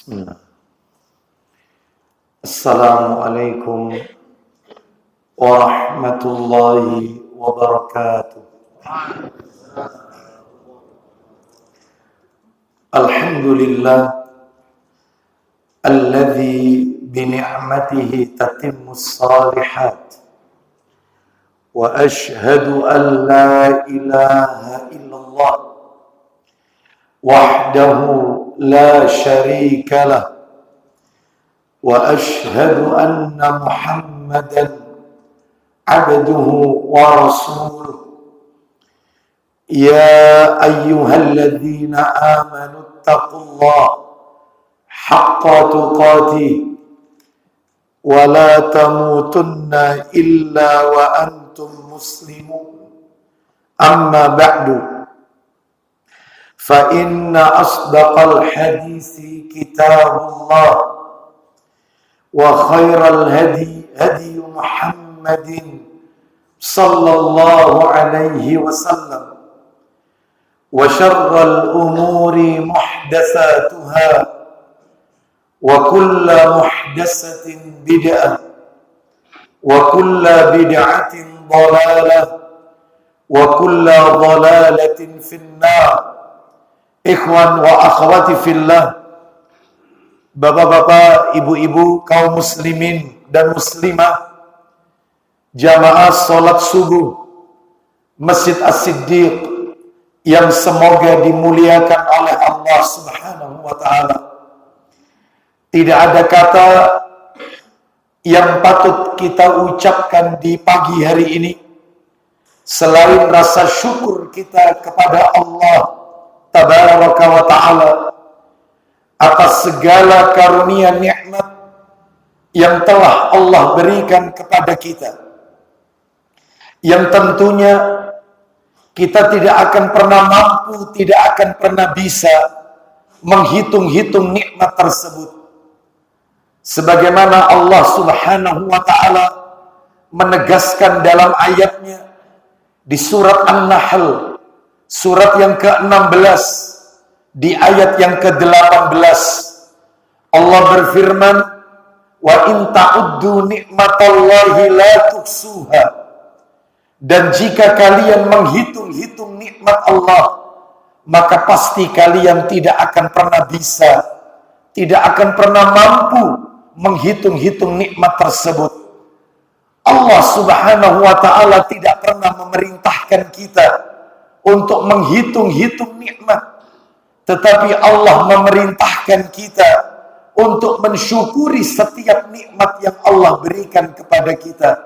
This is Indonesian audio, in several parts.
Bismillah. Assalamualaikum warahmatullahi wabarakatuh. Alhamdulillah alladzi bini'matihi tatimmus shalihat wa ashhadu an la ilaha illallah wahdahu la syarika lah wa ashhadu anna Muhammadan abduhu wa rasuluh. Ya ayyuhalladzina amanu taqullaha haqqa tuqatih wa la tamutunna illa wa antum muslimun. Amma ba'du, fa inna asdaqal hadisi kitabullah wa khairal hadi hadi Muhammadin sallallahu alaihi wasallam wa syarral umuri muhdatsatuha wa kullu muhdatsatin bid'ah wa kullu bid'atin dhalalah wa kullu dhalalatin finnar. Ikhwan wa akhwati fillah, bapak-bapak, ibu-ibu, kaum muslimin dan muslimah, jamaah salat subuh Masjid As-Siddiq yang semoga dimuliakan oleh Allah Subhanahu wa taala. Tidak ada kata yang patut kita ucapkan di pagi hari ini selain rasa syukur kita kepada Allah Tabaraka wa ta'ala atas segala karunia nikmat yang telah Allah berikan kepada kita, yang tentunya kita tidak akan pernah mampu, tidak akan pernah bisa menghitung-hitung nikmat tersebut. Sebagaimana Allah Subhanahu wa ta'ala menegaskan dalam ayatnya di surat An-Nahl, surat yang ke-16, di ayat yang ke-18, Allah berfirman, wa in ta'uddu ni'matallahi la tuhsuha. Dan jika kalian menghitung-hitung nikmat Allah, maka pasti kalian tidak akan pernah bisa, tidak akan pernah mampu menghitung-hitung nikmat tersebut. Allah Subhanahu wa ta'ala tidak pernah memerintahkan kita untuk menghitung-hitung nikmat, tetapi Allah memerintahkan kita untuk mensyukuri setiap nikmat yang Allah berikan kepada kita.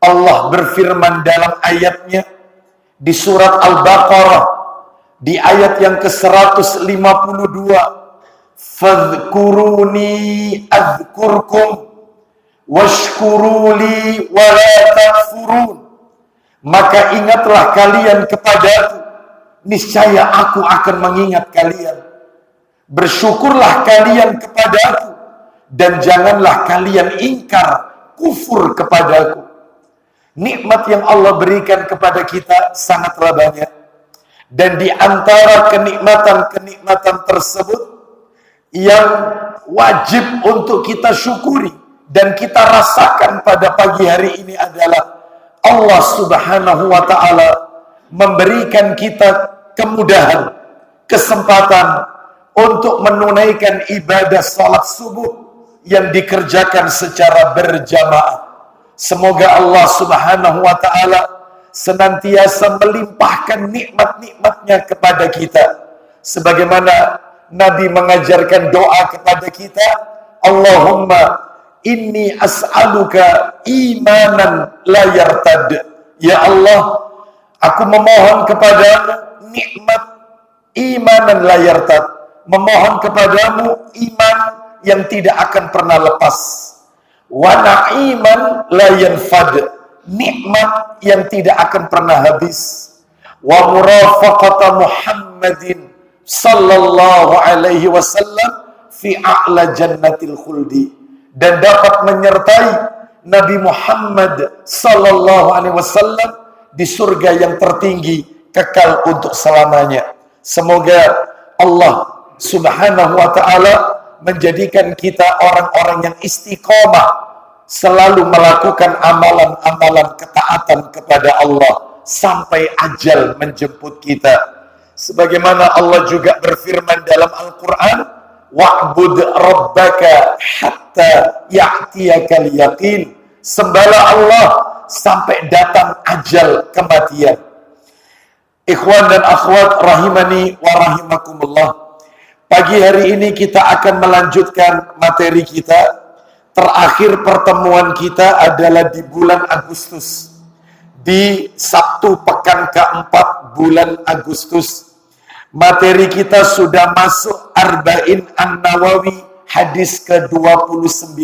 Allah berfirman dalam ayatnya di surat Al-Baqarah di ayat yang ke-152, fadhkuruni adzkurkum washkuruli wa la takfurun. Maka ingatlah kalian kepadaku, niscaya aku akan mengingat kalian. Bersyukurlah kalian kepadaku, dan janganlah kalian ingkar, kufur kepadaku. Nikmat yang Allah berikan kepada kita sangatlah banyak. Dan di antara kenikmatan-kenikmatan tersebut yang wajib untuk kita syukuri dan kita rasakan pada pagi hari ini adalah Allah Subhanahu wa ta'ala memberikan kita kemudahan, kesempatan untuk menunaikan ibadah salat subuh yang dikerjakan secara berjamaah. Semoga Allah Subhanahu wa ta'ala senantiasa melimpahkan nikmat-nikmatnya kepada kita. Sebagaimana Nabi mengajarkan doa kepada kita, Allahumma inni as'aluka imanan la yartad. Ya Allah, aku memohon kepadamu nikmat imanan la yartad. Memohon kepadamu iman yang tidak akan pernah lepas. Wa na'iman la yanfad. Nikmat yang tidak akan pernah habis. Wa murafaqata Muhammadin sallallahu alaihi wasallam fi a'la jannatil khuldi. Dan dapat menyertai Nabi Muhammad sallallahu alaihi wasallam di surga yang tertinggi kekal untuk selamanya. Semoga Allah Subhanahu wa ta'ala menjadikan kita orang-orang yang istiqomah, selalu melakukan amalan-amalan ketaatan kepada Allah sampai ajal menjemput kita. Sebagaimana Allah juga berfirman dalam Al-Quran, wa'bud rabbaka hatta ya'tiyakal yaqin. Sembahlah Allah sampai datang ajal kematian. Ikhwan dan akhwat rahimani wa rahimakumullah. Pagi hari ini kita akan melanjutkan materi kita. Terakhir pertemuan kita adalah di bulan Agustus. Di Sabtu pekan keempat bulan Agustus. Materi kita sudah masuk Arba'in An-Nawawi hadis ke-29.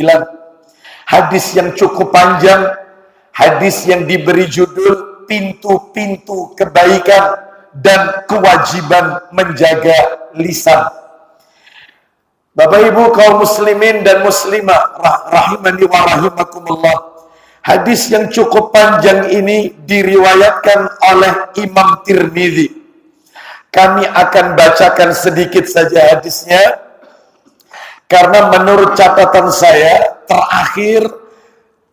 Hadis yang cukup panjang, hadis yang diberi judul pintu-pintu kebaikan dan kewajiban menjaga lisan. Bapak Ibu kaum muslimin dan muslimah rahimani wa rahimakumullah. Hadis yang cukup panjang ini diriwayatkan oleh Imam Tirmidzi. Kami akan bacakan sedikit saja hadisnya, karena menurut catatan saya, terakhir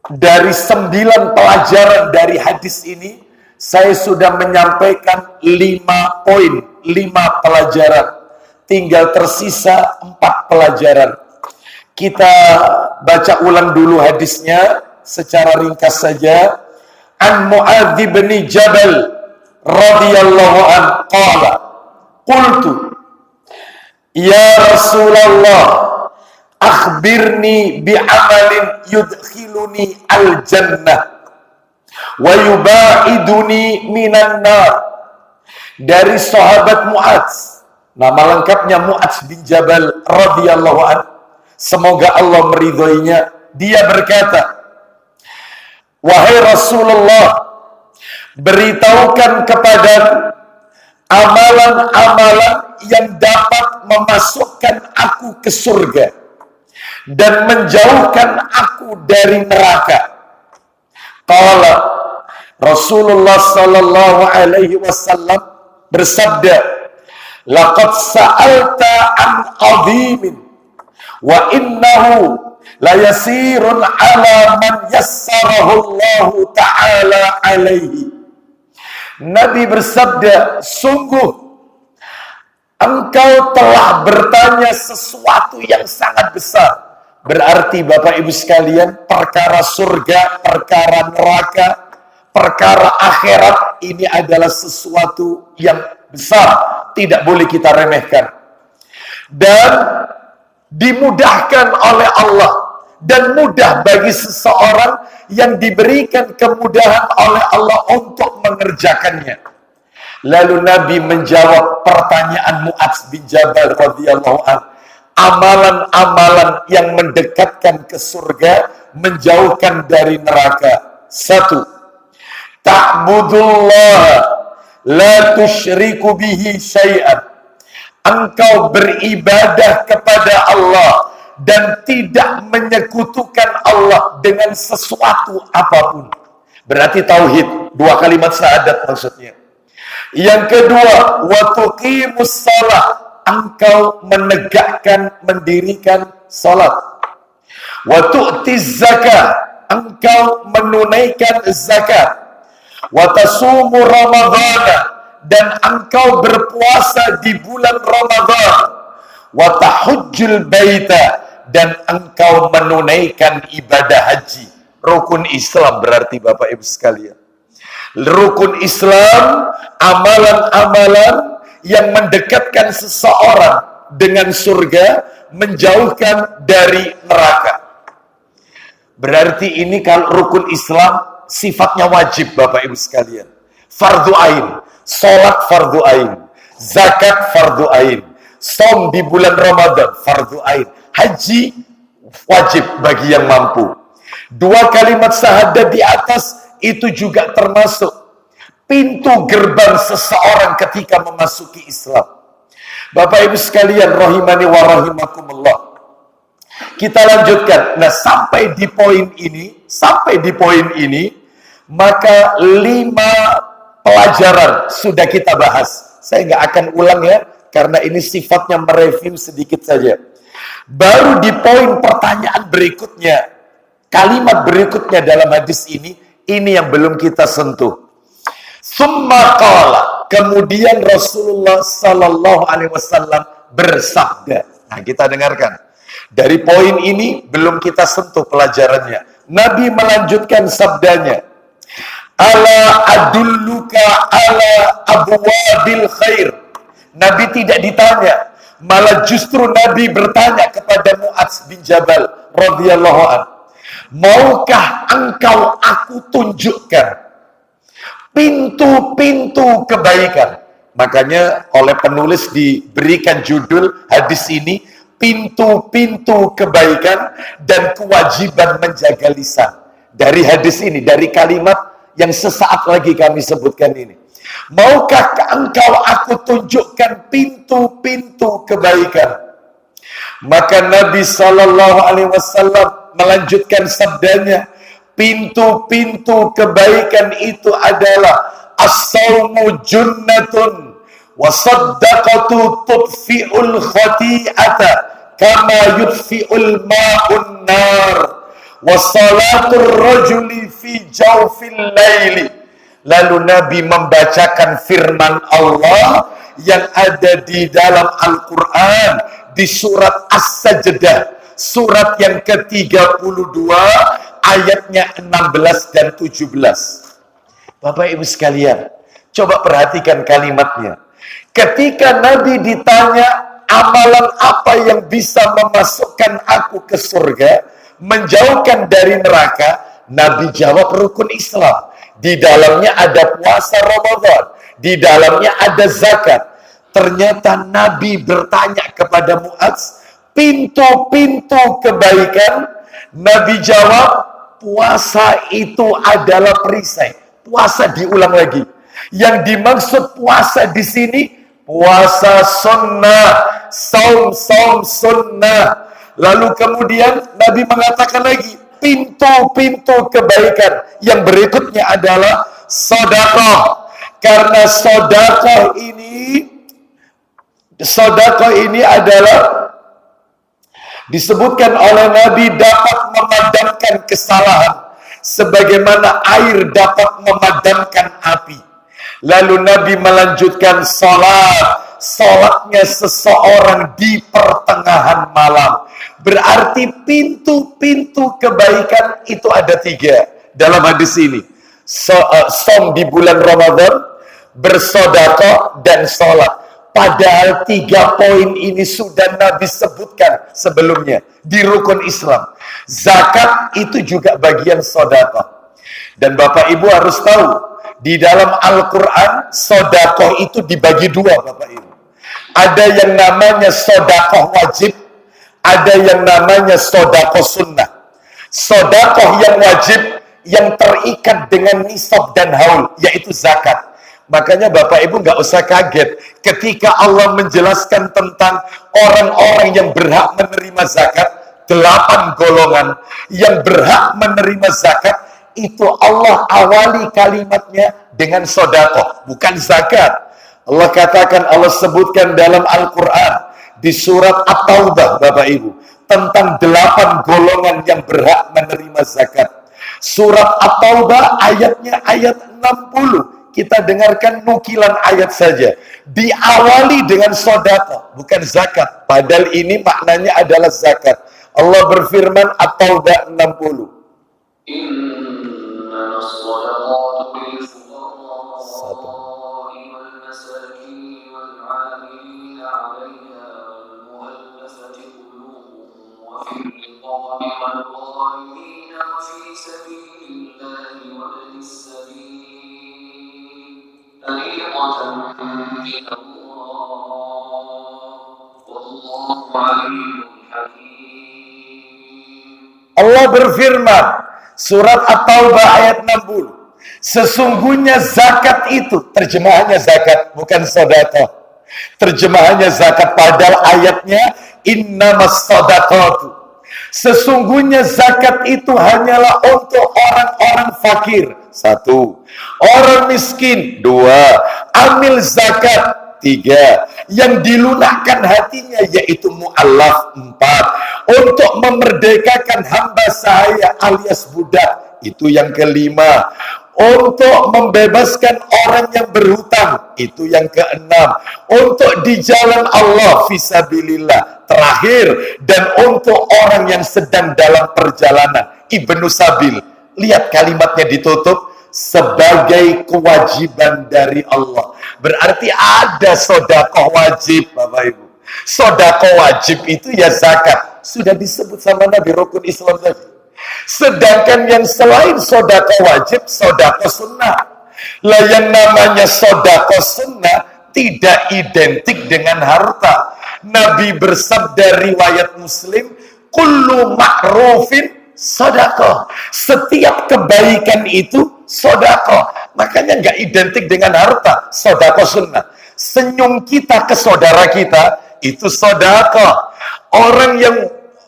dari 9 pelajaran dari hadis ini, saya sudah menyampaikan 5 poin, 5 pelajaran. Tinggal tersisa 4 pelajaran. Kita baca ulang dulu hadisnya secara ringkas saja. An Mu'adz bin Jabal radhiyallahu anhu qala, qultu ya Rasulullah akhbirni bi'amalin yudkhiluni al-jannah wa yubaiduni minan nar. Dari sahabat Mu'adz, nama lengkapnya Mu'adz bin Jabal radhiyallahu anhu, semoga Allah meridhoinya, dia berkata, wahai Rasulullah, beritahukan kepadaku amalan-amalan yang dapat memasukkan aku ke surga dan menjauhkan aku dari neraka. Qala Rasulullah sallallahu alaihi wasallam bersabda, laqad sa'alta an 'azimin wa innahu la yasirun 'ala man yassarahu Allah ta'ala alaihi. Nabi bersabda, sungguh engkau telah bertanya sesuatu yang sangat besar. Berarti Bapak Ibu sekalian, perkara surga, perkara neraka, perkara akhirat ini adalah sesuatu yang besar, tidak boleh kita remehkan. Dan dimudahkan oleh Allah, dan mudah bagi seseorang yang diberikan kemudahan oleh Allah untuk mengerjakannya. Lalu Nabi menjawab pertanyaan Mu'adz bin Jabal radhiyallahu anhu, amalan-amalan yang mendekatkan ke surga, menjauhkan dari neraka. 1. Ta'budullah la tusyriku bihi syai'an. Engkau beribadah kepada Allah dan tidak menyekutukan Allah dengan sesuatu apapun. Berarti tauhid, 2 kalimat syahadat maksudnya. Yang kedua, wa tuqimus shalah, engkau menegakkan, mendirikan salat. Wa tu'tiz zakah, engkau menunaikan zakat. Wa tasumu ramadhana, dan engkau berpuasa di bulan Ramadan. Wa tahujjul baita, dan engkau menunaikan ibadah haji. Rukun Islam berarti Bapak Ibu sekalian. Rukun Islam, amalan-amalan yang mendekatkan seseorang dengan surga, menjauhkan dari neraka. Berarti ini kalau rukun Islam sifatnya wajib Bapak Ibu sekalian. Fardu ain, salat fardu ain, zakat fardu ain, som di bulan Ramadan fardu ain, haji wajib bagi yang mampu. 2 kalimat syahadat di atas itu juga termasuk pintu gerbang seseorang ketika memasuki Islam. Bapak Ibu sekalian rahimani wa rahimakumullah. Kita lanjutkan. Nah, sampai di poin ini, maka 5 pelajaran sudah kita bahas. Saya nggak akan ulang ya, karena ini sifatnya mereview sedikit saja. Baru di poin pertanyaan berikutnya, kalimat berikutnya dalam hadis ini yang belum kita sentuh. Summa qala, kemudian Rasulullah sallallahu alaihi wasallam bersabda. Nah, kita dengarkan. Dari poin ini belum kita sentuh pelajarannya. Nabi melanjutkan sabdanya. Ala adulluka ala abwabil khair. Nabi tidak ditanya, malah justru Nabi bertanya kepada Mu'adz bin Jabal radhiyallahu anhu, maukah engkau aku tunjukkan pintu-pintu kebaikan? Makanya oleh penulis diberikan judul hadis ini, pintu-pintu kebaikan dan kewajiban menjaga lisan. Dari hadis ini, dari kalimat yang sesaat lagi kami sebutkan ini. Maukah engkau aku tunjukkan pintu-pintu kebaikan? Maka Nabi Sallallahu Alaihi Wasallam melanjutkan sabdanya, pintu-pintu kebaikan itu adalah as-sawmu junnatun wa saddaqatu tudfi'ul khati'ata kama yudfi'ul ma'un nar wa salatul rajuli fi jawfil laili. Lalu Nabi membacakan firman Allah yang ada di dalam Al-Quran di surat As-Sajdah, surat yang ke-32 ayatnya 16 dan 17. Bapak Ibu sekalian, coba perhatikan kalimatnya. Ketika Nabi ditanya amalan apa yang bisa memasukkan aku ke surga, menjauhkan dari neraka, Nabi jawab rukun Islam. Di dalamnya ada puasa Ramadan, di dalamnya ada zakat. Ternyata Nabi bertanya kepada Mu'adz, pintu-pintu kebaikan. Nabi jawab, puasa itu adalah perisai. Puasa diulang lagi. Yang dimaksud puasa di sini, puasa sunnah, saum sunnah. Lalu kemudian Nabi mengatakan lagi, pintu-pintu kebaikan yang berikutnya adalah sedekah. Karena sedekah ini adalah disebutkan oleh Nabi dapat memadamkan kesalahan sebagaimana air dapat memadamkan api. Lalu Nabi melanjutkan salatnya seseorang di pertengahan malam. Berarti pintu-pintu kebaikan itu ada 3 dalam hadis ini. Som di bulan Ramadan, bersedekah, dan sholat. Padahal 3 poin ini sudah Nabi sebutkan sebelumnya di rukun Islam. Zakat itu juga bagian sedekah. Dan Bapak Ibu harus tahu, di dalam Al-Quran sedekah itu dibagi 2, Bapak Ibu. Ada yang namanya sedekah wajib, ada yang namanya sedekah sunnah. Sedekah yang wajib yang terikat dengan nisab dan haul, yaitu zakat. Makanya Bapak Ibu nggak usah kaget ketika Allah menjelaskan tentang orang-orang yang berhak menerima zakat, 8 golongan yang berhak menerima zakat, itu Allah awali kalimatnya dengan sedekah, bukan zakat. Allah katakan, Allah sebutkan dalam Al-Quran di surat At-Taubah, Bapak Ibu, tentang 8 golongan yang berhak menerima zakat. Surat At-Taubah ayatnya ayat 60. Kita dengarkan nukilan ayat saja. Diawali dengan sedekah, bukan zakat. Padahal ini maknanya adalah zakat. Allah berfirman At-Taubah 60. Allah berfirman, surat At-Taubah ayat 60. Sesungguhnya zakat itu, terjemahannya zakat, bukan sedekah. Terjemahannya zakat, padahal ayatnya innamas shadaqatu. Sesungguhnya zakat itu hanyalah untuk orang-orang fakir. 1. Orang miskin. 2. Amil zakat. 3. Yang dilunakkan hatinya yaitu mu'allaf 4. Untuk memerdekakan hamba sahaya alias budak, itu yang kelima. Untuk membebaskan orang yang berhutang, itu yang keenam. Untuk di jalan Allah fisabilillah, terakhir. Dan untuk orang yang sedang dalam perjalanan, Ibnu Sabil. Lihat kalimatnya ditutup, sebagai kewajiban dari Allah. Berarti ada sedekah wajib, Bapak Ibu. Sedekah wajib itu ya zakat. Sudah disebut sama Nabi rukun Islam tadi. Sedangkan yang selain sedekah wajib, sedekah sunnah. Lah yang namanya sedekah sunnah tidak identik dengan harta. Nabi bersabda riwayat Muslim, kullu ma'rufin sedekah. Setiap kebaikan itu sedekah. Makanya nggak identik dengan harta, sedekah sunnah. Senyum kita ke saudara kita itu sedekah. Orang yang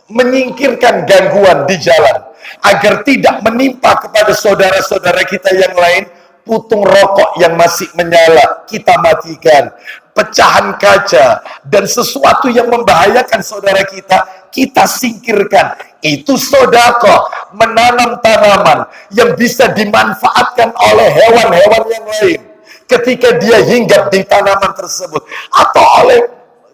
menyingkirkan gangguan di jalan agar tidak menimpa kepada saudara-saudara kita yang lain, putung rokok yang masih menyala kita matikan, pecahan kaca dan sesuatu yang membahayakan saudara kita singkirkan. Itu sedekah. Menanam tanaman yang bisa dimanfaatkan oleh hewan-hewan yang lain ketika dia hinggap di tanaman tersebut, atau oleh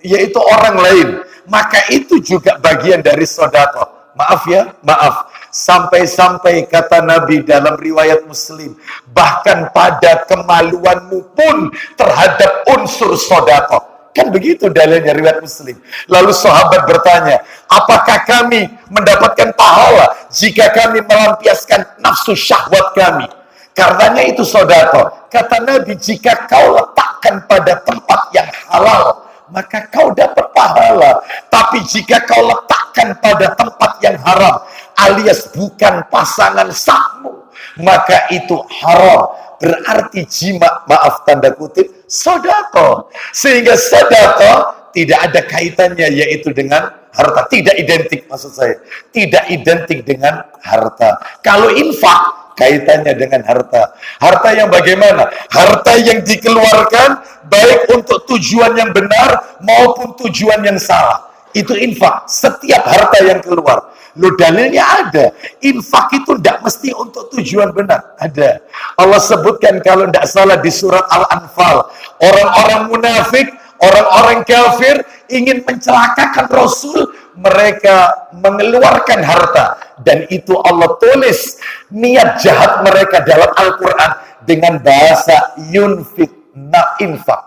yaitu orang lain, maka itu juga bagian dari sedekah. Maaf ya, maaf. Sampai-sampai kata Nabi dalam riwayat Muslim, bahkan pada kemaluanmu pun terhadap unsur sedekah. Kan begitu dalilnya riwayat Muslim. Lalu sahabat bertanya, apakah kami mendapatkan pahala jika kami melampiaskan nafsu syahwat kami? Karenanya itu sedekah. Kata Nabi, jika kau letakkan pada tempat yang halal, maka kau dapat pahala. Tapi jika kau letakkan pada tempat yang haram, alias bukan pasangan sahmu, maka itu haram. Berarti jima, maaf tanda kutip, sedekah. Sehingga sedekah tidak ada kaitannya yaitu dengan harta. Tidak identik, maksud saya. Tidak identik dengan harta. Kalau infak, kaitannya dengan harta. Harta yang bagaimana? Harta yang dikeluarkan baik untuk tujuan yang benar maupun tujuan yang salah. Itu infak. Setiap harta yang keluar. Loh, dalilnya ada. Infak itu tidak mesti untuk tujuan benar. Ada. Allah sebutkan kalau tidak salah di surat Al-Anfal. Orang-orang munafik, orang-orang kafir ingin mencelakakan Rasul. Mereka mengeluarkan harta. Dan itu Allah tulis niat jahat mereka dalam Al-Quran dengan bahasa yunfik, infak.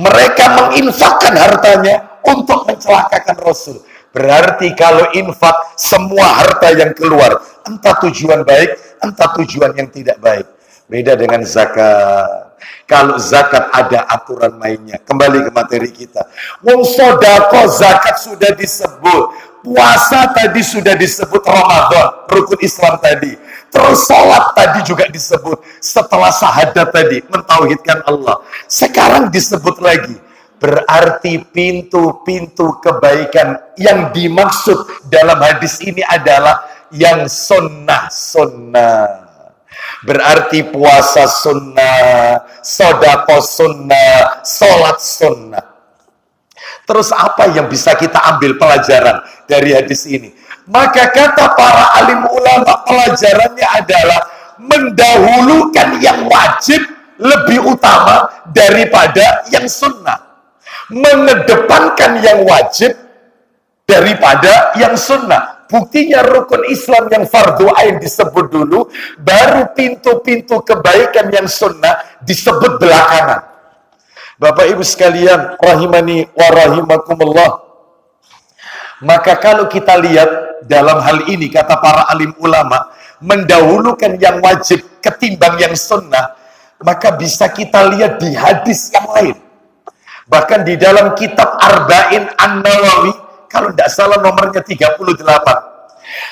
Mereka menginfakkan hartanya untuk mencelakakan Rasul. Berarti kalau infak, semua harta yang keluar, entah tujuan baik, entah tujuan yang tidak baik. Beda dengan zakat. Kalau zakat ada aturan mainnya. Kembali ke materi kita. Wong sedekah zakat sudah disebut. Puasa tadi sudah disebut, Ramadan, rukun Islam tadi. Terus sholat tadi juga disebut. Setelah syahadat tadi, mentauhidkan Allah. Sekarang disebut lagi. Berarti pintu-pintu kebaikan yang dimaksud dalam hadis ini adalah yang sunnah-sunnah. Berarti puasa sunnah, sedekah sunnah, sholat sunnah. Terus apa yang bisa kita ambil pelajaran dari hadis ini? Maka kata para alim ulama, pelajarannya adalah mendahulukan yang wajib lebih utama daripada yang sunnah. Mengedepankan yang wajib daripada yang sunnah. Buktinya rukun Islam yang fardu ain disebut dulu, baru pintu-pintu kebaikan yang sunnah disebut belakangan. Bapak Ibu sekalian, rahimani wa rahimakumullah. Maka kalau kita lihat dalam hal ini, kata para alim ulama, mendahulukan yang wajib ketimbang yang sunnah, maka bisa kita lihat di hadis yang lain. Bahkan di dalam kitab Arba'in An-Nawawi, kalau tidak salah nomornya 38.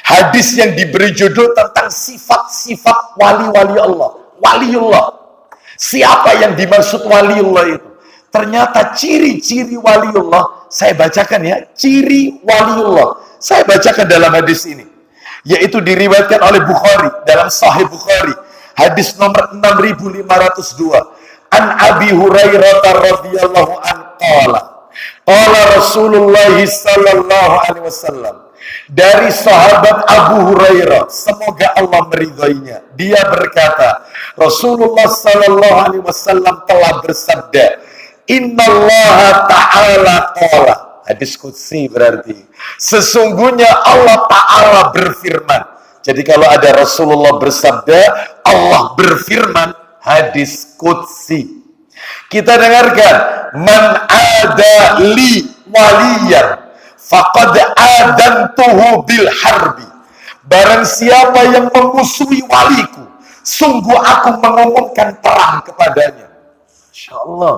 Hadis yang diberi judul tentang sifat-sifat wali-wali Allah. Waliullah. Siapa yang dimaksud waliullah itu? Ternyata ciri-ciri waliullah, saya bacakan ya, ciri waliullah. Saya bacakan dalam hadis ini. Yaitu diriwayatkan oleh Bukhari, dalam Sahih Bukhari. Hadis nomor 6502. an Abi Hurairah radhiyallahu anhu qala Rasulullah sallallahu alaihi wasallam, dari sahabat Abu Hurairah, semoga Allah meridhoinya, dia berkata, Rasulullah sallallahu alaihi wasallam telah bersabda, innallaha ta'ala qala, hadis qudsi berarti sesungguhnya Allah Ta'ala berfirman. Jadi kalau ada Rasulullah bersabda, Allah berfirman, hadis qudsi. Kita dengarkan, man ada li waliyan faqad adantuhu bil harbi. Barang siapa yang memusuhi waliku, sungguh aku mengumumkan perang kepadanya. Masya Allah.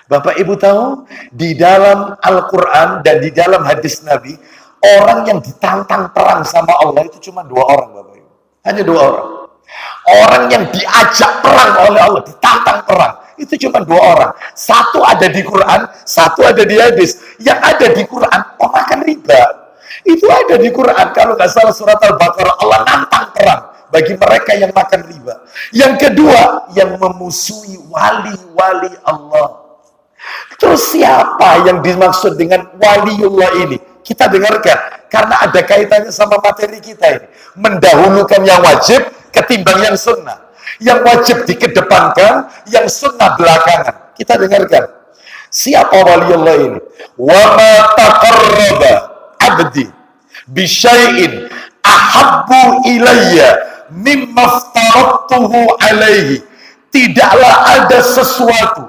Bapak Ibu tahu, di dalam Al-Quran dan di dalam hadis Nabi, orang yang ditantang perang sama Allah itu cuma 2 orang, Bapak Ibu. Hanya 2 orang. Orang yang diajak perang oleh Allah, ditantang perang, itu cuma 2 orang. Satu ada di Quran, satu ada di hadis. Yang ada di Quran, pemakan riba. Itu ada di Quran. Kalau nggak salah surat Al-Baqarah, Allah nantang perang bagi mereka yang makan riba. Yang kedua, yang memusuhi wali-wali Allah. Terus siapa yang dimaksud dengan waliullah ini? Kita dengarkan, karena ada kaitannya sama materi kita ini. Mendahulukan yang wajib ketimbang yang sunnah. Yang wajib dikedepankan, yang sunnah belakangan. Kita dengarkan. Siapa waliullah ini? Wa ma taqarraba abdi bisyai'in ahabbu ilayya mimma aftaradtuhu alaihi. Tidaklah ada sesuatu,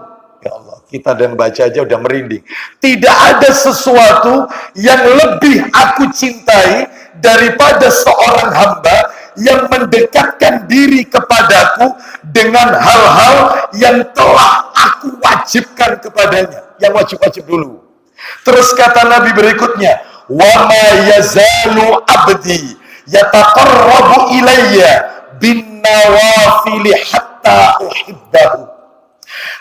kita dan baca aja udah merinding. Tidak ada sesuatu yang lebih aku cintai daripada seorang hamba yang mendekatkan diri kepadaku dengan hal-hal yang telah aku wajibkan kepadanya. Yang wajib-wajib dulu. Terus kata Nabi berikutnya, wa ma yazalu abdi yataqarrabu ilayya bin nawafili hatta uhibbahu.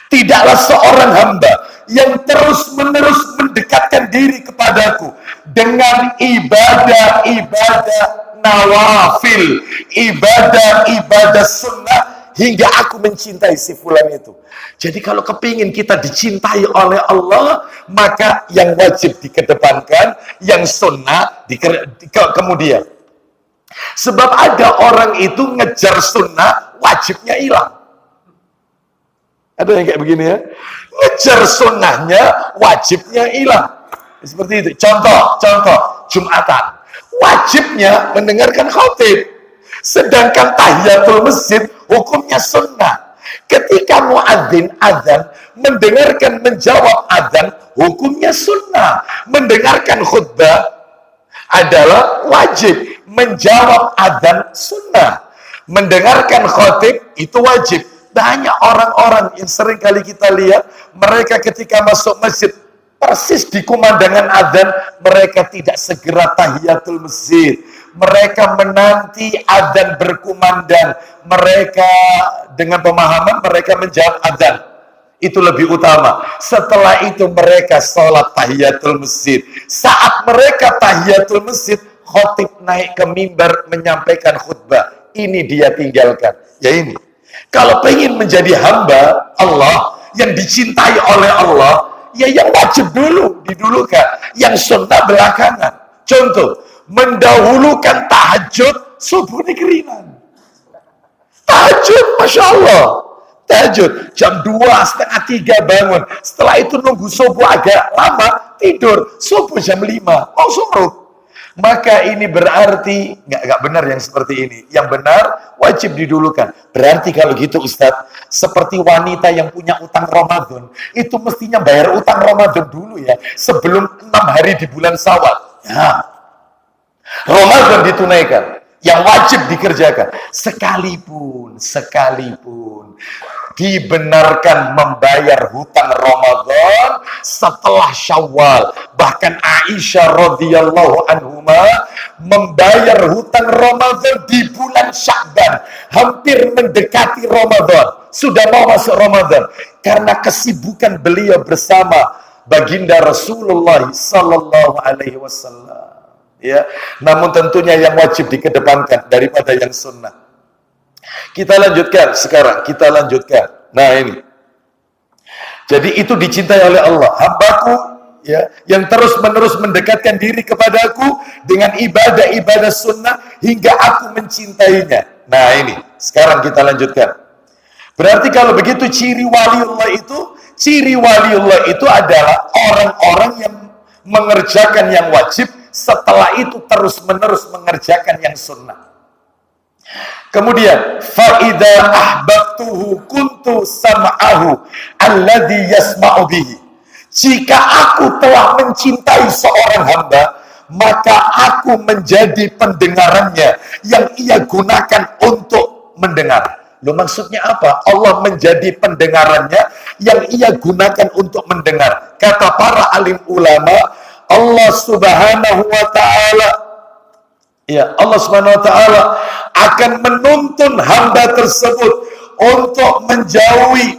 Tidaklah seorang hamba yang terus-menerus mendekatkan diri kepadaku dengan ibadah-ibadah nawafil, ibadah-ibadah sunnah, hingga aku mencintai si fulan itu. Jadi kalau kepingin kita dicintai oleh Allah, maka yang wajib dikedepankan, yang sunnah kemudian. Sebab ada orang itu ngejar sunnah, wajibnya hilang. Ada yang kayak begini ya, ngejar sunnahnya, wajibnya hilang. Seperti itu. Contoh, Jumatan. Wajibnya mendengarkan khatib. Sedangkan tahiyatul masjid, hukumnya sunnah. Ketika muadzin azan, mendengarkan menjawab azan, hukumnya sunnah. Mendengarkan khutbah adalah wajib. Menjawab azan sunnah. Mendengarkan khatib itu wajib. Banyak orang-orang yang sering kali kita lihat, mereka ketika masuk masjid, persis di kumandangan adzan, mereka tidak segera tahiyatul masjid. Mereka menanti adzan berkumandang. Mereka dengan pemahaman mereka menjawab adzan. Itu lebih utama. Setelah itu mereka sholat tahiyatul masjid. Saat mereka tahiyatul masjid, khatib naik ke mimbar menyampaikan khutbah. Ini dia tinggalkan. Ya ini. Kalau pengen menjadi hamba Allah yang dicintai oleh Allah, ya yang wajib dulu didulukan, yang sunnah belakangan. Contoh, mendahulukan tahajud subuh negerinan. Tahajud, Masya Allah. Tahajud, jam 2:30 bangun. Setelah itu nunggu subuh agak lama, tidur. Subuh jam 5, mau suruh. Maka ini berarti nggak benar yang seperti ini. Yang benar wajib didulukan. Berarti kalau gitu Ustadz, seperti wanita yang punya utang Ramadan, itu mestinya bayar utang Ramadan dulu ya, sebelum 6 hari di bulan Syawal. Ya, Ramadan ditunaikan, yang wajib dikerjakan. Sekalipun dibenarkan membayar hutang Ramadan setelah Syawal. Bahkan Aisyah radhiyallahu anhuma membayar hutang Ramadan di bulan Sya'ban, hampir mendekati Ramadan, sudah mau masuk Ramadan, karena kesibukan beliau bersama baginda Rasulullah sallallahu alaihi wasallam. Ya, namun tentunya yang wajib dikedepankan daripada yang sunnah. Kita lanjutkan sekarang, Nah ini. Jadi itu dicintai oleh Allah. Hambaku ya, yang terus-menerus mendekatkan diri kepadaku dengan ibadah-ibadah sunnah hingga aku mencintainya. Nah ini, sekarang kita lanjutkan. Berarti kalau begitu ciri waliullah itu adalah orang-orang yang mengerjakan yang wajib, setelah itu terus-menerus mengerjakan yang sunnah. Kemudian faida ahbabtuhu kuntu sam'ahu alladhi yasma'u bihi. Jika aku telah mencintai seorang hamba, maka aku menjadi pendengarannya yang ia gunakan untuk mendengar. Loh, maksudnya apa? Allah menjadi pendengarannya yang ia gunakan untuk mendengar. Kata para alim ulama, Allah Subhanahu wa ta'ala, ya, Allah Subhanahu wa ta'ala akan menuntun hamba tersebut untuk menjauhi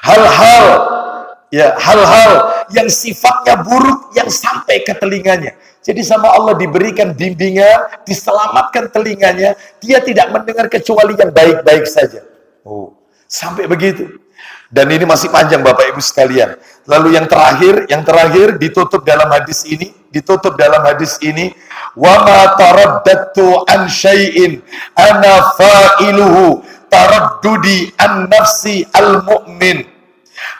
hal-hal yang sifatnya buruk yang sampai ke telinganya. Jadi sama Allah diberikan bimbingan, diselamatkan telinganya, dia tidak mendengar kecuali yang baik-baik saja. Oh, sampai begitu. Dan ini masih panjang Bapak Ibu sekalian. Lalu yang terakhir ditutup dalam hadis ini, wa ma taraddatu an syai'in ana fa'iluhu taraddudi an nafsi al-mu'min.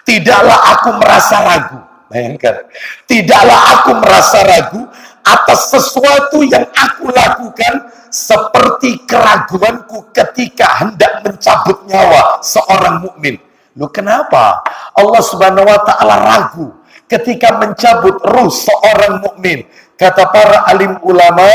Tidaklah aku merasa ragu. Bayangkan, tidaklah aku merasa ragu atas sesuatu yang aku lakukan seperti keraguanku ketika hendak mencabut nyawa seorang mukmin. Loh, kenapa Allah Subhanahu wa ta'ala ragu ketika mencabut ruh seorang mukmin? Kata para alim ulama,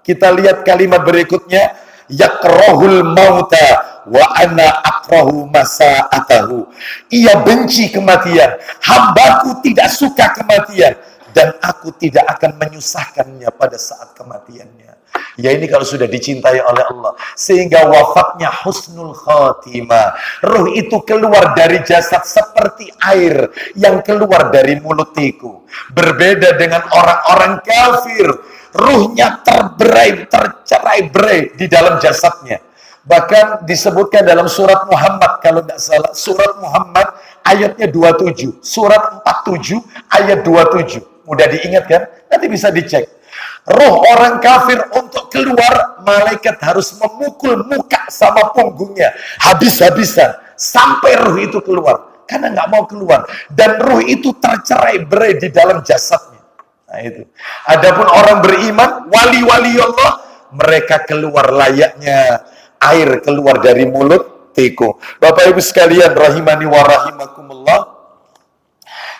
kita lihat kalimat berikutnya, yakrahul mauta wa ana akrahu masa'atahu. Ia benci kematian, hambaku tidak suka kematian, dan aku tidak akan menyusahkannya pada saat kematiannya. Ya, ini kalau sudah dicintai oleh Allah, sehingga wafatnya husnul khatimah. Ruh itu keluar dari jasad seperti air yang keluar dari mulut tiku. Berbeda dengan orang-orang kafir, ruhnya tercerai-berai di dalam jasadnya. Bahkan disebutkan dalam surat Muhammad, kalau tidak salah, surat Muhammad ayatnya 27, surat 47 ayat 27. Mudah diingat kan? Nanti bisa dicek. Roh orang kafir untuk keluar, malaikat harus memukul muka sama punggungnya habis-habisan sampai ruh itu keluar, karena nggak mau keluar, dan ruh itu tercerai-berai di dalam jasadnya. Nah itu. Adapun orang beriman, wali-wali Allah, mereka keluar layaknya air keluar dari mulut tikus. Bapak Ibu sekalian rahimani wa rahimakumullah,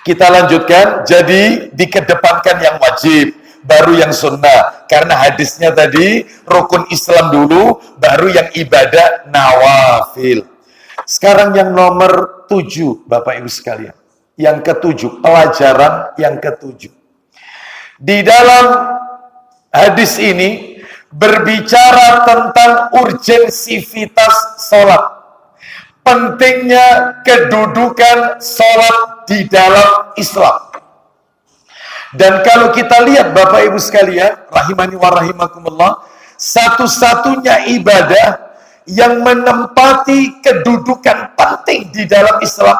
kita lanjutkan. Jadi dikedepankan yang wajib, baru yang sunnah. Karena hadisnya tadi rukun Islam dulu, baru yang ibadah nawafil. Sekarang yang nomor 7, Bapak Ibu sekalian. Yang ke-7, pelajaran yang ke-7. Di dalam hadis ini berbicara tentang urgensivitas sholat. Pentingnya kedudukan sholat di dalam Islam. Dan kalau kita lihat Bapak Ibu sekalian, rahimani wa rahimakumullah, satu-satunya ibadah yang menempati kedudukan penting di dalam Islam,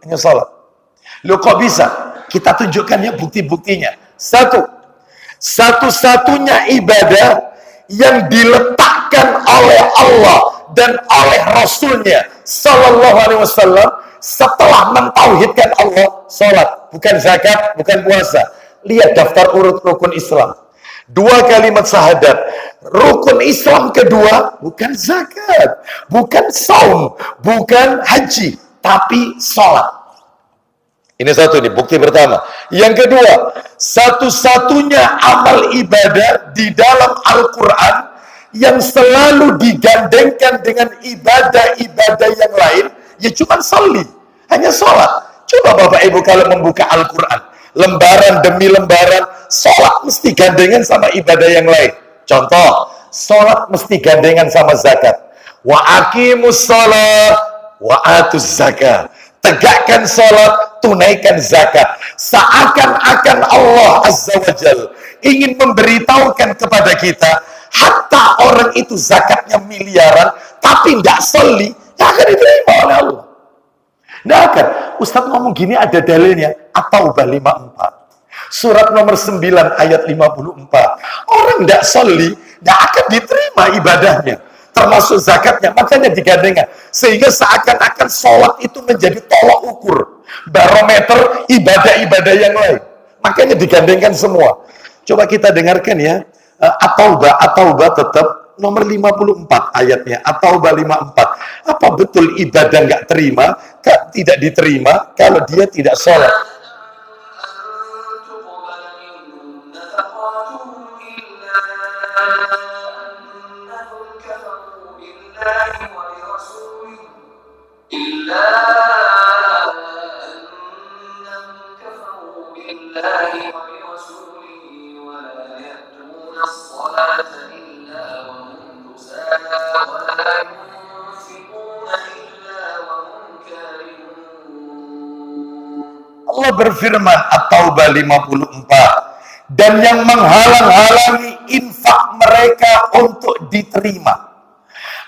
hanya salat. Loh, kok bisa? Kita tunjukkan ya bukti-buktinya. Satu-satunya ibadah yang diletakkan oleh Allah dan oleh Rasulnya Sallallahu Alaihi Wasallam setelah mentauhidkan Allah, sholat, bukan zakat, bukan puasa. Lihat daftar urut rukun Islam. 2 kalimat syahadat. Rukun Islam kedua, bukan zakat, bukan saum, bukan haji, tapi sholat. Ini satu, ini bukti pertama. Yang kedua, satu-satunya amal ibadah di dalam Al-Quran yang selalu digandengkan dengan ibadah-ibadah yang lain, ya cuma sholli, hanya sholat. Coba Bapak Ibu kalau membuka Al-Quran, lembaran demi lembaran, sholat mesti gandengan sama ibadah yang lain. Contoh, sholat mesti gandengan sama zakat. Wa aqimus sholat wa atuz zakat. Tegakkan sholat, tunaikan zakat. Seakan-akan Allah Azza wa Jal ingin memberitahukan kepada kita, hatta orang itu zakatnya miliaran, tapi tidak sholli, tidak akan diterima oleh Allah. Tidak akan. Ustadz ngomong gini ada dalilnya. At-Taubah 54. Surat nomor 9 ayat 54. Orang tidak sholli, tidak akan diterima ibadahnya. Termasuk zakatnya, makanya digandengkan. Sehingga seakan-akan sholat itu menjadi tolak ukur. Barometer ibadah-ibadah yang lain. Makanya digandengkan semua. Coba kita dengarkan ya. At-Taubah tetap nomor 54 ayatnya. At-Taubah 54. Apa betul ibadah nggak terima? Tidak diterima kalau dia tidak sholat. Allah berfirman At-Taubah 54, dan yang menghalang-halangi infak mereka untuk diterima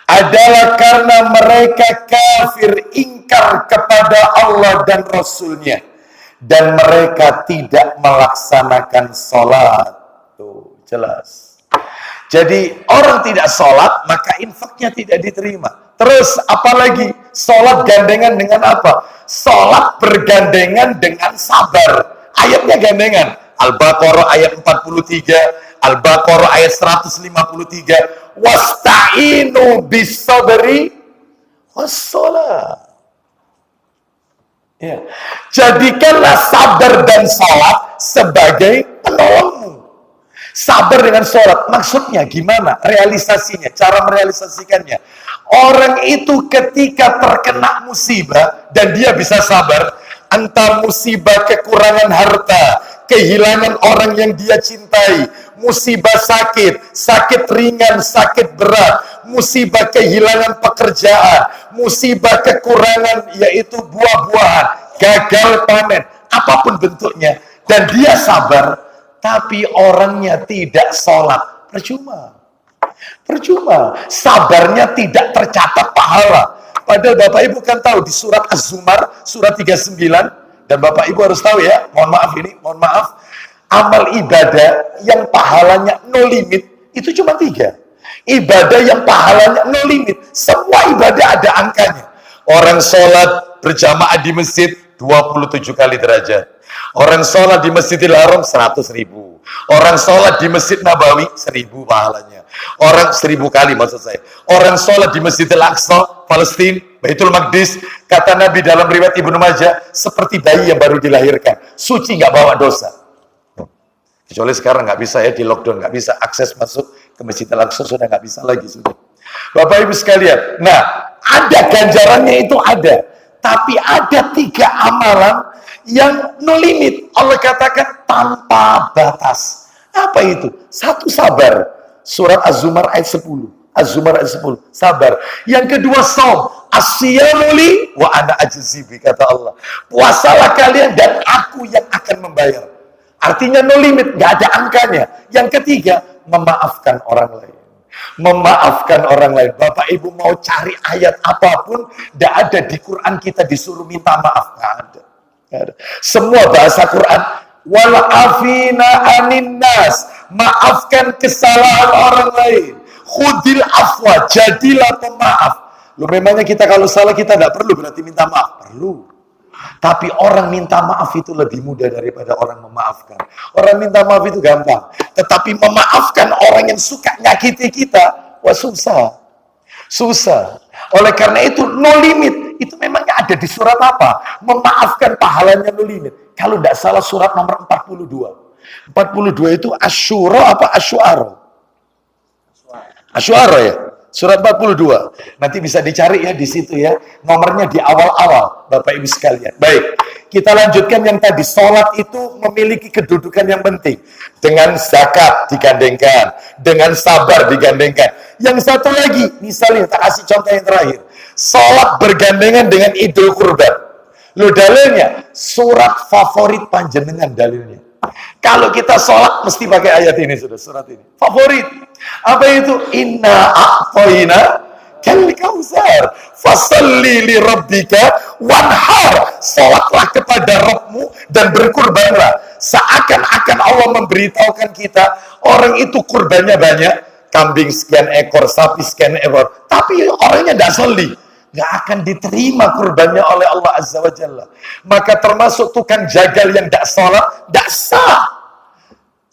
adalah karena mereka kafir, ingkar kepada Allah dan Rasulnya, dan mereka tidak melaksanakan sholat. Tuh, jelas. Jadi orang tidak sholat, maka infaknya tidak diterima. Terus apalagi sholat gandengan dengan apa? Sholat bergandengan dengan sabar. Ayatnya gandengan. Al-Baqarah ayat 43, Al-Baqarah ayat 153. Wasta'inu bis-sabri was-shalah. Ya. Jadikanlah sabar dan sholat sebagai penolongmu. Sabar dengan sholat, maksudnya gimana? Realisasinya, cara merealisasikannya. Orang itu ketika terkena musibah dan dia bisa sabar, entah musibah kekurangan harta, kehilangan orang yang dia cintai, musibah sakit, sakit ringan, sakit berat, musibah kehilangan pekerjaan, musibah kekurangan yaitu buah-buahan, gagal panen, apapun bentuknya, dan dia sabar, tapi orangnya tidak sholat, percuma, sabarnya tidak tercatat pahala. Padahal Bapak Ibu kan tahu di surat Az-Zumar, surat 39, dan Bapak Ibu harus tahu ya, mohon maaf, amal ibadah yang pahalanya no limit, itu cuma 3. Ibadah yang pahalanya no limit, semua ibadah ada angkanya. Orang sholat berjamaah di masjid, 27 kali derajat. Orang sholat di Masjidil Haram 100.000. Orang sholat di Masjid Nabawi 1.000 pahalanya. Orang 1.000 kali maksud saya. Orang sholat di Masjidil Aqsa, Palestina, Baitul Maqdis, kata Nabi dalam riwayat Ibnu Majah, seperti bayi yang baru dilahirkan. Suci, nggak bawa dosa. Kecuali sekarang nggak bisa ya, di lockdown nggak bisa akses masuk ke Masjidil Aqsa, sudah nggak bisa lagi sudah. Bapak Ibu sekalian, nah ada ganjarannya itu ada, tapi ada 3 amalan yang no limit. Allah katakan tanpa batas. Apa itu? 1, sabar. Surat Az-Zumar ayat 10. Az-Zumar ayat 10. Sabar. Yang kedua, shaum. As-siyamu li wa ana ajzibi, kata Allah. Puasalah kalian dan aku yang akan membayar. Artinya no limit, gak ada angkanya. Yang ketiga, memaafkan orang lain. Memaafkan orang lain. Bapak Ibu mau cari ayat apapun, gak ada di Quran kita disuruh minta maaf. Gak ada. Semua bahasa Quran, wal'afina anin nas, maafkan kesalahan orang lain. Khudil afwa, jadilah pemaaf. Loh, memangnya kita kalau salah kita tidak perlu berarti minta maaf? Perlu. Tapi orang minta maaf itu lebih mudah daripada orang memaafkan. Orang minta maaf itu gampang, tetapi memaafkan orang yang suka nyakiti kita, wah susah. Oleh karena itu no limit itu memangnya ada di surat apa? Memaafkan pahalanya no limit. Kalau tidak salah surat nomor 42. 42 itu Asyura apa Asyuara? Asyuara ya. Surat 42. Nanti bisa dicari ya di situ ya. Nomornya di awal-awal, Bapak Ibu sekalian. Baik, kita lanjutkan yang tadi. Sholat itu memiliki kedudukan yang penting. Dengan zakat digandengkan, dengan sabar digandengkan. Yang satu lagi, misalnya tak kasih contoh yang terakhir. Sholat bergandengan dengan Idul Kurban. Loh, dalilnya surat favorit panjenengan dalilnya. Kalau kita sholat mesti pakai ayat ini, sudah surat ini favorit. Apa itu? Inna a'toina kal kautsar fasalli li rabbika Wanhar, sholatlah kepada Rabbmu dan berkurbanlah. Seakan-akan Allah memberitahukan kita, orang itu kurbannya banyak, kambing sekian ekor, sapi sekian ekor, tapi orangnya tidak sholli, nggak akan diterima kurbannya oleh Allah Azza wa Jalla. Maka termasuk tukang jagal yang tidak sholat, tidak sah.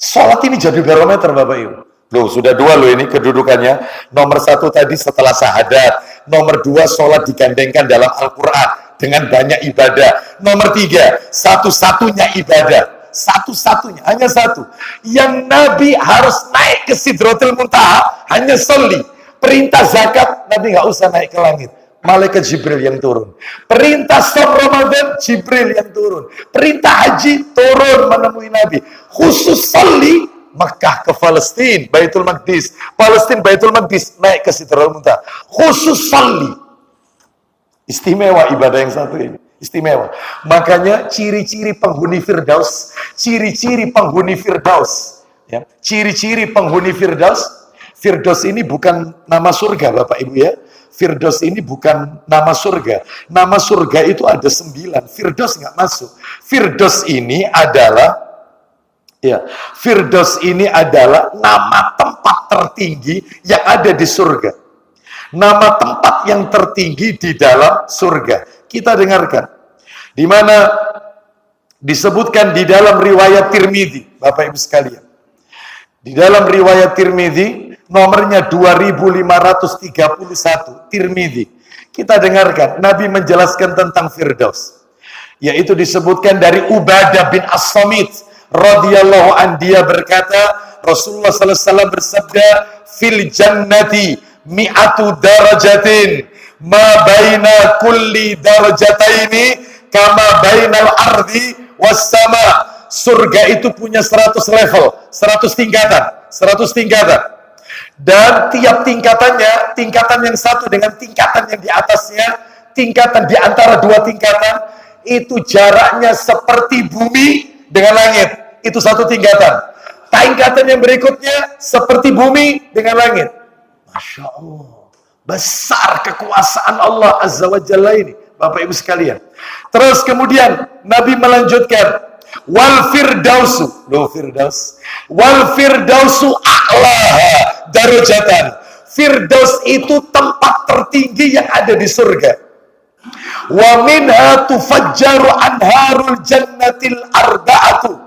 Sholat ini jadi barometer Bapak Ibu. Loh, sudah dua loh ini kedudukannya. Nomor satu tadi setelah syahadat. Nomor dua, sholat digandengkan dalam Al-Quran dengan banyak ibadah. Nomor tiga, satu-satunya ibadah. Satu-satunya, hanya satu. Yang Nabi harus naik ke Sidratul Muntaha, hanya sholli. Perintah zakat, Nabi nggak usah naik ke langit. Malaikat Jibril yang turun. Perintah som Ramadan, Jibril yang turun. Perintah haji, turun menemui Nabi. Khusus sholli, Mekah ke Palestina, Baitul Maqdis. Palestina, Baitul Maqdis, naik ke Sidratul Muntaha. Khusus sholli. Istimewa ibadah yang satu ini. Istimewa. Makanya ciri-ciri penghuni Firdaus. Ciri-ciri penghuni Firdaus. Ya. Ciri-ciri penghuni Firdaus. Firdaus ini bukan nama surga Bapak Ibu ya. Firdaus ini bukan nama surga. Nama surga itu ada 9. Firdaus nggak masuk. Firdaus ini adalah Firdaus ini adalah nama tempat tertinggi yang ada di surga. Nama tempat yang tertinggi di dalam surga. Kita dengarkan. Di mana disebutkan di dalam riwayat Tirmidzi, Bapak Ibu sekalian. Di dalam riwayat Tirmidzi nomornya 2531 Tirmidzi. Kita dengarkan Nabi menjelaskan tentang Firdaus. Yaitu disebutkan dari Ubadah bin As-Samit radhiyallahu an, dia berkata, Rasulullah sallallahu alaihi wasallam bersabda, fil jannati mi'atu darajatin ma baina kulli darajataini kama bainal ardi was sama. Surga itu punya 100 level, 100 tingkatan, 100 tingkatan. Dan tiap tingkatannya, tingkatan yang satu dengan tingkatan yang di atasnya, tingkatan di antara dua tingkatan, itu jaraknya seperti bumi dengan langit. Itu satu tingkatan. Tingkatan yang berikutnya seperti bumi dengan langit. Masya Allah. Besar kekuasaan Allah Azza wa Jalla ini, Bapak Ibu sekalian. Terus kemudian Nabi melanjutkan, wal firdausu, wal firdausu a'laha darajatan. Firdaus itu tempat tertinggi yang ada di surga. Wa minha tufajjaru anharul jannatil arba'atu.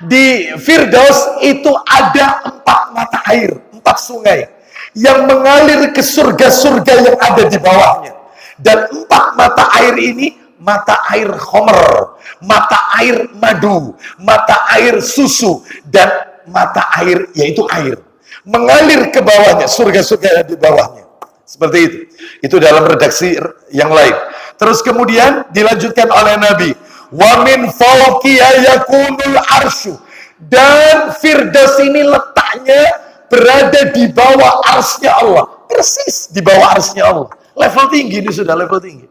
Di Firdaus itu ada 4 mata air, 4 sungai yang mengalir ke surga-surga yang ada di bawahnya. Dan 4 mata air ini, mata air khomer, mata air madu, mata air susu, dan mata air, yaitu air, mengalir ke bawahnya, surga-surga yang di bawahnya. Seperti itu. Itu dalam redaksi yang lain. Terus kemudian dilanjutkan oleh Nabi, wa min fawqiha yakunul arsyu. Dan Firdaus ini letaknya berada di bawah arsy-nya Allah. Persis di bawah arsy-nya Allah. Level tinggi, ini sudah level tinggi.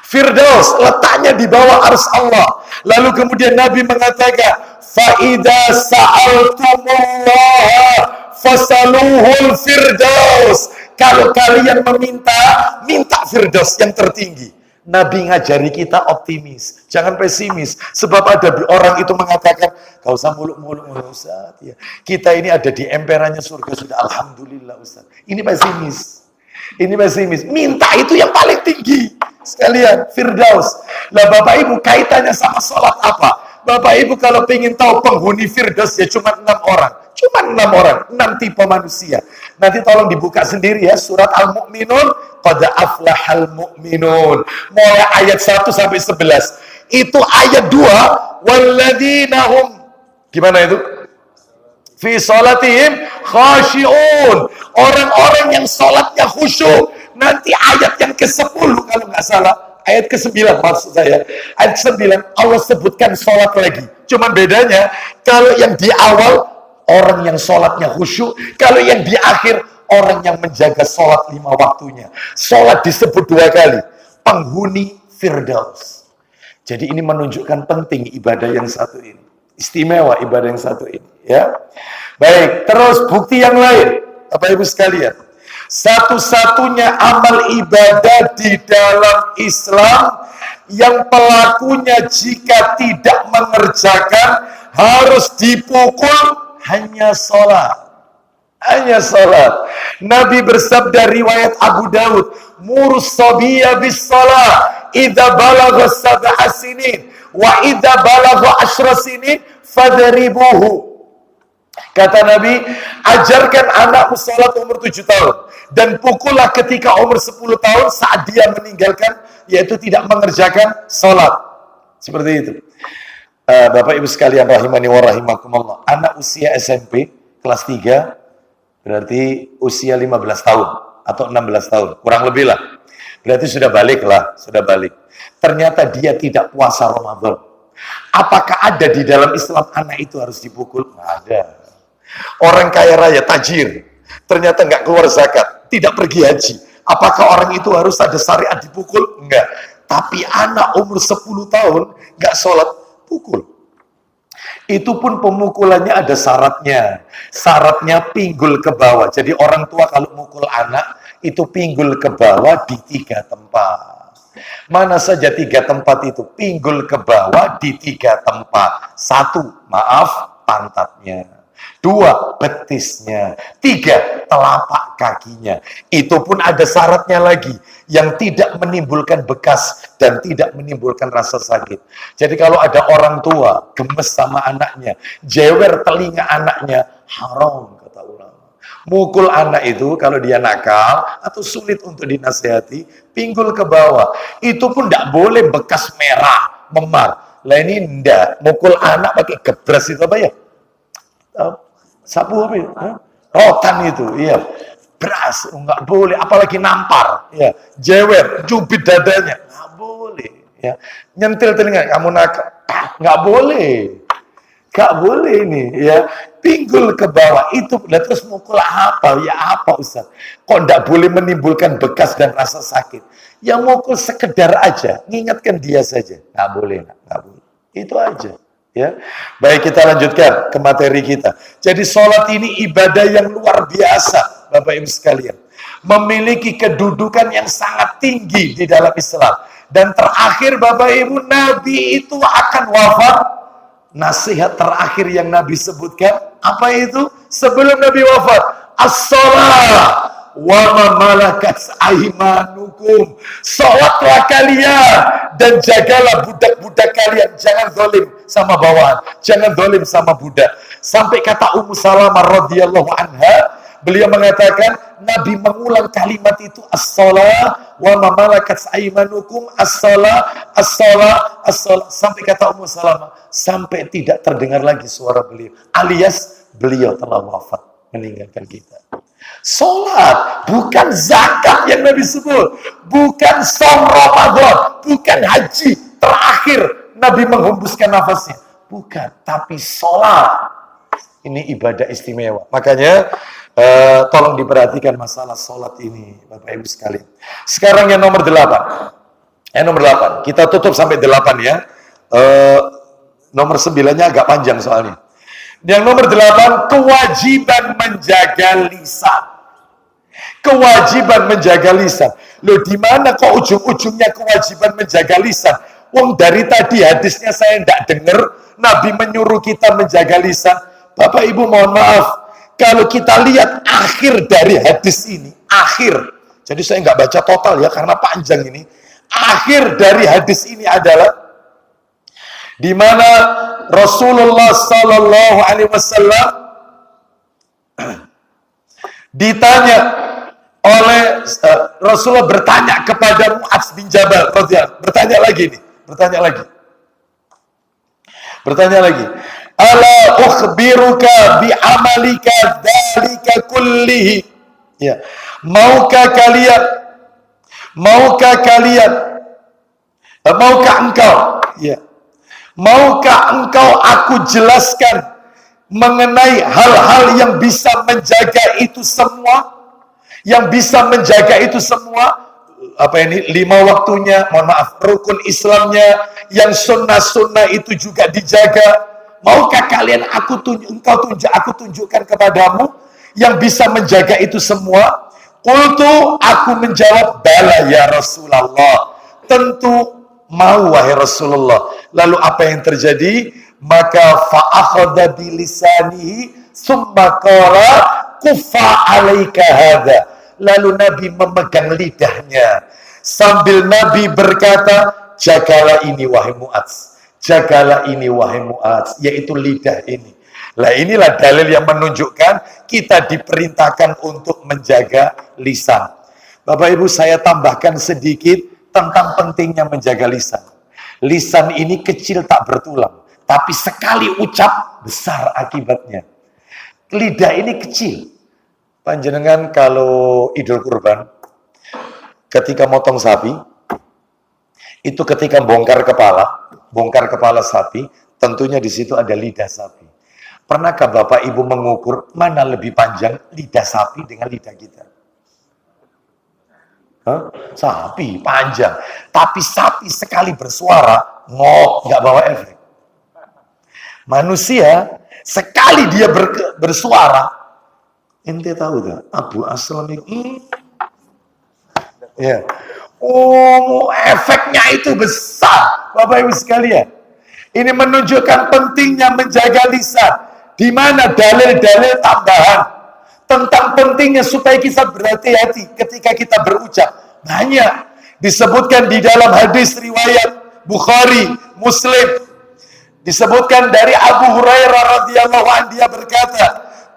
Firdaus letaknya di bawah arsy Allah. Lalu kemudian Nabi mengatakan, fa idza sa'altumullaha fasaluhul firdaus. Kalau kalian minta Firdaus yang tertinggi. Nabi ngajari kita optimis, jangan pesimis. Sebab ada orang itu mengatakan, gak usah muluk-muluk Ustaz. Ya. Kita ini ada di emperannya surga sudah, alhamdulillah Ustaz. Ini pesimis. Ini pesimis. Minta itu yang paling tinggi. Sekalian, Firdaus. Lah Bapak Ibu kaitannya sama sholat apa? Bapak Ibu kalau ingin tahu penghuni Firdaus ya cuma 6 orang. Cuma 6 orang, 6 tipe manusia. Nanti tolong dibuka sendiri ya, surat Al-Mu'minun. Qad aflahal mu'minun. Mulai ayat 1 sampai 11. Itu ayat 2. Walladzina hum. Gimana itu? Fi sholatihim khashi'un. Orang-orang yang sholatnya khusyuk. Nanti ayat yang ke-10 kalau nggak salah. Ayat ke-9 maksud saya. Ayat ke-9 Allah sebutkan sholat lagi. Cuman bedanya, kalau yang di awal orang yang sholatnya khusyuk, kalau yang di akhir orang yang menjaga sholat 5 waktunya. Sholat disebut 2 kali. Penghuni Firdaus. Jadi ini menunjukkan penting ibadah yang satu ini. Istimewa ibadah yang satu ini. Ya. Baik, terus bukti yang lain. Bapak Ibu sekalian. Satu-satunya amal ibadah di dalam Islam yang pelakunya jika tidak mengerjakan harus dipukul hanya sholat. Hanya sholat. Nabi bersabda riwayat Abu Daud, murus sabiya bis sholat idza balagha sab'a sinin wa idza balagha 10 sinin fadribuhu. Kata Nabi, ajarkan anakmu sholat umur 7 tahun dan pukullah ketika umur 10 tahun saat dia meninggalkan, yaitu tidak mengerjakan sholat. Seperti itu. Bapak Ibu sekalian rahimani wa rahimakumullah. Anak usia SMP kelas 3 berarti usia 15 tahun atau 16 tahun, kurang lebih lah. Berarti sudah balik lah, sudah balik. Ternyata dia tidak puasa Ramadan. Apakah ada di dalam Islam anak itu harus dipukul? Nggak ada. Orang kaya raya, tajir, ternyata nggak keluar zakat, tidak pergi haji. Apakah orang itu harus ada syariat dipukul? Enggak. Tapi anak umur 10 tahun nggak sholat, pukul. Itu pun pemukulannya ada syaratnya. Syaratnya pinggul ke bawah. Jadi orang tua kalau mukul anak, itu pinggul ke bawah di 3 tempat. Mana saja 3 tempat itu? Pinggul ke bawah di 3 tempat. 1, maaf, pantatnya. 2, betisnya. 3, telapak kakinya. Itu pun ada syaratnya lagi. Yang tidak menimbulkan bekas dan tidak menimbulkan rasa sakit. Jadi kalau ada orang tua gemes sama anaknya, jewer telinga anaknya, haram kata ulama. Mukul anak itu kalau dia nakal atau sulit untuk dinasihati, pinggul ke bawah. Itu pun tidak boleh bekas merah, memar. Lah ini enggak. Mukul anak pakai gebras itu apa ya? Sapu apa ya? Rotan itu, iya. Beras, enggak boleh, apalagi nampar, ya. Jewer, cubit dadanya, enggak boleh, ya. Nyentil telinga, kamu nakal, enggak boleh. Enggak boleh ini, ya. Pinggul ke bawah, itu, dan terus mukul apa? Ya apa Ustaz? Kok enggak boleh menimbulkan bekas dan rasa sakit? Ya mukul sekedar aja, ngingatkan dia saja. Enggak boleh, enggak boleh. Itu aja. Ya, baik kita lanjutkan ke materi kita. Jadi sholat ini ibadah yang luar biasa, Bapak Ibu sekalian. Memiliki kedudukan yang sangat tinggi di dalam Islam. Dan terakhir Bapak Ibu, Nabi itu akan wafat. Nasihat terakhir yang Nabi sebutkan, apa itu? Sebelum Nabi wafat, as-sholat wa ma malakat aimanukum. Sholatlah kalian dan jagalah budak-budak kalian. Jangan zalim sama bawahan, jangan zalim sama budak. Sampai kata Ummu Salamah radhiyallahu anha, beliau mengatakan Nabi mengulang kalimat itu, as-shalah wa ma malakat aimanukum, as-shalah, as-shalah, as-shalah, sampai kata Ummu Salamah, sampai tidak terdengar lagi suara beliau, alias beliau telah wafat, meninggalkan kita. Sholat, bukan zakat yang Nabi sebut, bukan som Ramadan, bukan haji terakhir Nabi menghembuskan nafasnya, bukan, tapi sholat. Ini ibadah istimewa. Makanya tolong diperhatikan masalah sholat ini, Bapak Ibu sekalian. Sekarang yang nomor 8. Nomor 8. Kita tutup sampai 8 ya. Nomor 9-nya agak panjang soalnya. Yang nomor 8, kewajiban menjaga lisan. Kewajiban menjaga lisan. Loh, di mana kok ujung-ujungnya kewajiban menjaga lisan? Wong dari tadi hadisnya saya tidak dengar Nabi menyuruh kita menjaga lisan. Bapak Ibu mohon maaf, kalau kita lihat akhir dari hadis ini, akhir. Jadi saya nggak baca total ya karena panjang ini. Akhir dari hadis ini adalah di mana Rasulullah Sallallahu Alaihi Wasallam ditanya oleh Rasulullah bertanya kepada Mu'adz bin Jabal, bertanya lagi, ala ukhbiruka bi amalika dzalika kullihi, ya, maukah engkau aku jelaskan mengenai hal-hal yang bisa menjaga itu semua? Yang bisa menjaga itu semua, apa ini, 5 waktunya, mohon maaf, rukun Islamnya, yang sunnah-sunnah itu juga dijaga. Maukah kalian aku tunjukkan kepadamu yang bisa menjaga itu semua? Qultu, aku menjawab, bala ya Rasulullah. Tentu mau wahai Rasulullah. Lalu apa yang terjadi? Maka fa'akhadha bilisanihi summa qala kufa alaika hadha. Lalu Nabi memegang lidahnya sambil Nabi berkata, jagalah ini wahai Mu'adz, jagalah ini wahai Mu'adz, yaitu lidah ini. Lah inilah dalil yang menunjukkan kita diperintahkan untuk menjaga lisan. Bapak Ibu, saya tambahkan sedikit tentang pentingnya menjaga lisan. Lisan ini kecil tak bertulang, tapi sekali ucap besar akibatnya. Lidah ini kecil. Panjenengan kalau Idul Kurban, ketika motong sapi, itu ketika bongkar kepala sapi, tentunya di situ ada lidah sapi. Pernahkah Bapak Ibu mengukur mana lebih panjang lidah sapi dengan lidah kita? Sapi panjang, tapi sapi sekali bersuara ngok, nggak bawa efek. Manusia sekali dia bersuara, ente tahu tak? Abu Aslam itu, ya, efeknya itu besar, Bapak Ibu sekalian. Ini menunjukkan pentingnya menjaga lisan. Di mana dalil-dalil tambahan tentang pentingnya supaya kita berhati-hati ketika kita berucap. Banyak disebutkan di dalam hadis riwayat Bukhari, Muslim. Disebutkan dari Abu Hurairah radhiyallahu anhu, dia berkata,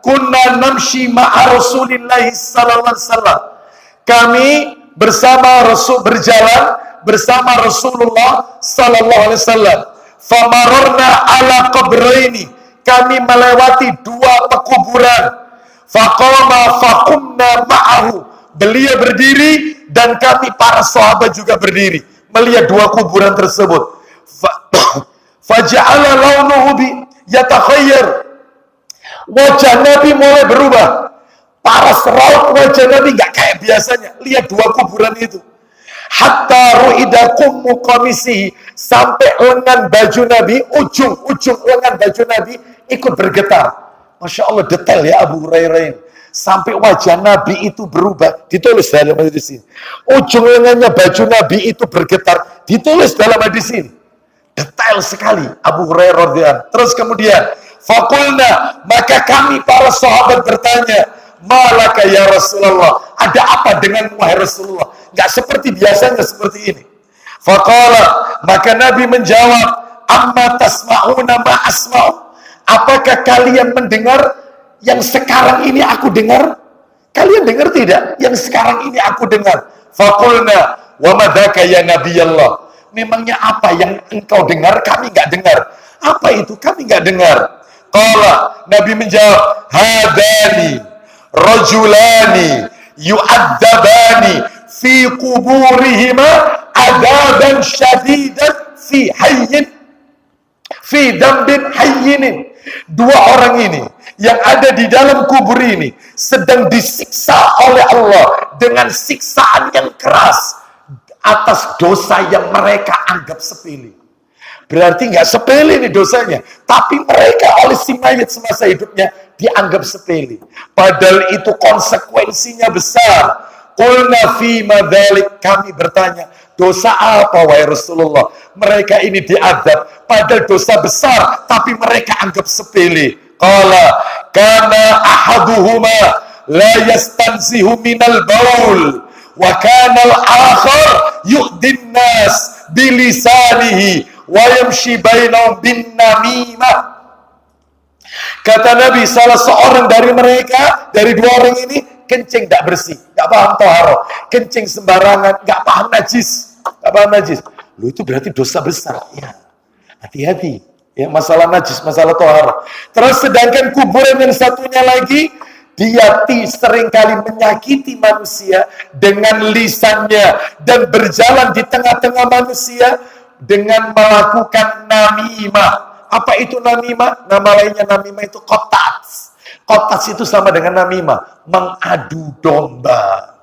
"Kunna namshi ma'a Rasulillah sallallahu alaihi wasallam." Kami berjalan bersama Rasulullah sallallahu alaihi wasallam. Famarorna ala qabraini. Kami melewati dua pekuburan. Faqama faqumna ma'ahu. Beliau berdiri dan kami para sahabat juga berdiri melihat dua kuburan tersebut. Faja'ala launuhu yatakhayyar. Wajah Nabi mulai berubah. Paras raut wajah Nabi nggak kayak biasanya. Lihat dua kuburan itu. Hatta ru'idakum muqamisihi, sampai lengan baju Nabi, ujung lengan baju Nabi ikut bergetar. Masya Allah, detail ya Abu Hurairah ini. Sampai wajah Nabi itu berubah, ditulis dalam hadis ini. Ujung lengannya baju Nabi itu bergetar, ditulis dalam hadis ini. Detail sekali Abu Hurairah radhiyallahu. Terus kemudian, faqulna, maka kami para sahabat bertanya, malaka ya Rasulullah, ada apa dengan wahai Rasulullah? Gak seperti biasanya seperti ini. Faqala, maka Nabi menjawab, amma tasma'una ma asma'u. Apakah kalian mendengar yang sekarang ini aku dengar? Kalian dengar tidak? Yang sekarang ini aku dengar. Faqulna, wa madaka ya Nabi Allah. Memangnya apa yang engkau dengar, kami gak dengar? Apa itu? Kami gak dengar. Qala, Nabi menjawab, hadani rajulani yu'adzabani fi kuburihima adaban syadidan fi hayyin fi dambin hayyinin. Dua orang ini yang ada di dalam kubur ini sedang disiksa oleh Allah dengan siksaan yang keras atas dosa yang mereka anggap sepele. Berarti nggak sepele nih dosanya, tapi mereka oleh si mayit semasa hidupnya dianggap sepele. Padahal itu konsekuensinya besar. Qulna fi madzalik, kami bertanya, dosa apa wahai Rasulullah? Mereka ini diadab, padahal dosa besar, tapi mereka anggap sepele. Qala kana ahaduhuma la yastanzihu minal baul wa kana al-akhar yu'din nas bilisanihi wa yamshi bainahum bin namimah. Kata Nabi, salah seorang dari mereka, dari dua orang ini, kencing tidak bersih, nggak paham toharo, kencing sembarangan, nggak paham najis, Lu itu berarti dosa besar. Ya, hati-hati. Ya, masalah najis, masalah toharo. Terus sedangkan kuburan yang satunya lagi, dia seringkali menyakiti manusia dengan lisannya dan berjalan di tengah-tengah manusia dengan melakukan namimah. Apa itu namimah? Nama lainnya namimah itu kotats. Kotats itu sama dengan namimah, mengadu domba.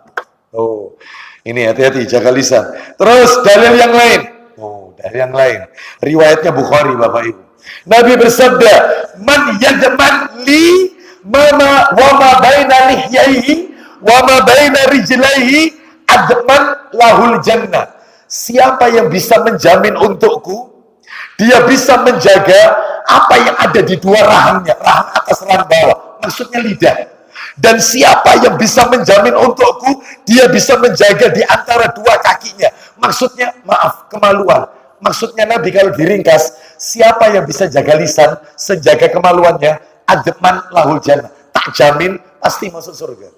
Oh, ini hati-hati, jaga lisan. Terus dalil yang lain. Oh, dalil yang lain. Riwayatnya Bukhari, Bapak Ibu. Nabi bersabda, "Man yadman li mama wa ma baina lihyaihi wa ma baina rijlaihi adman lahul jannah. Siapa yang bisa menjamin untukku, dia bisa menjaga apa yang ada di dua rahangnya, rahang atas, rahang bawah, maksudnya lidah. Dan siapa yang bisa menjamin untukku, dia bisa menjaga di antara dua kakinya, maksudnya maaf, kemaluan. Maksudnya Nabi kalau diringkas, siapa yang bisa jaga lisan, sejaga kemaluannya, adman lahul jannah, tak jamin pasti masuk surga.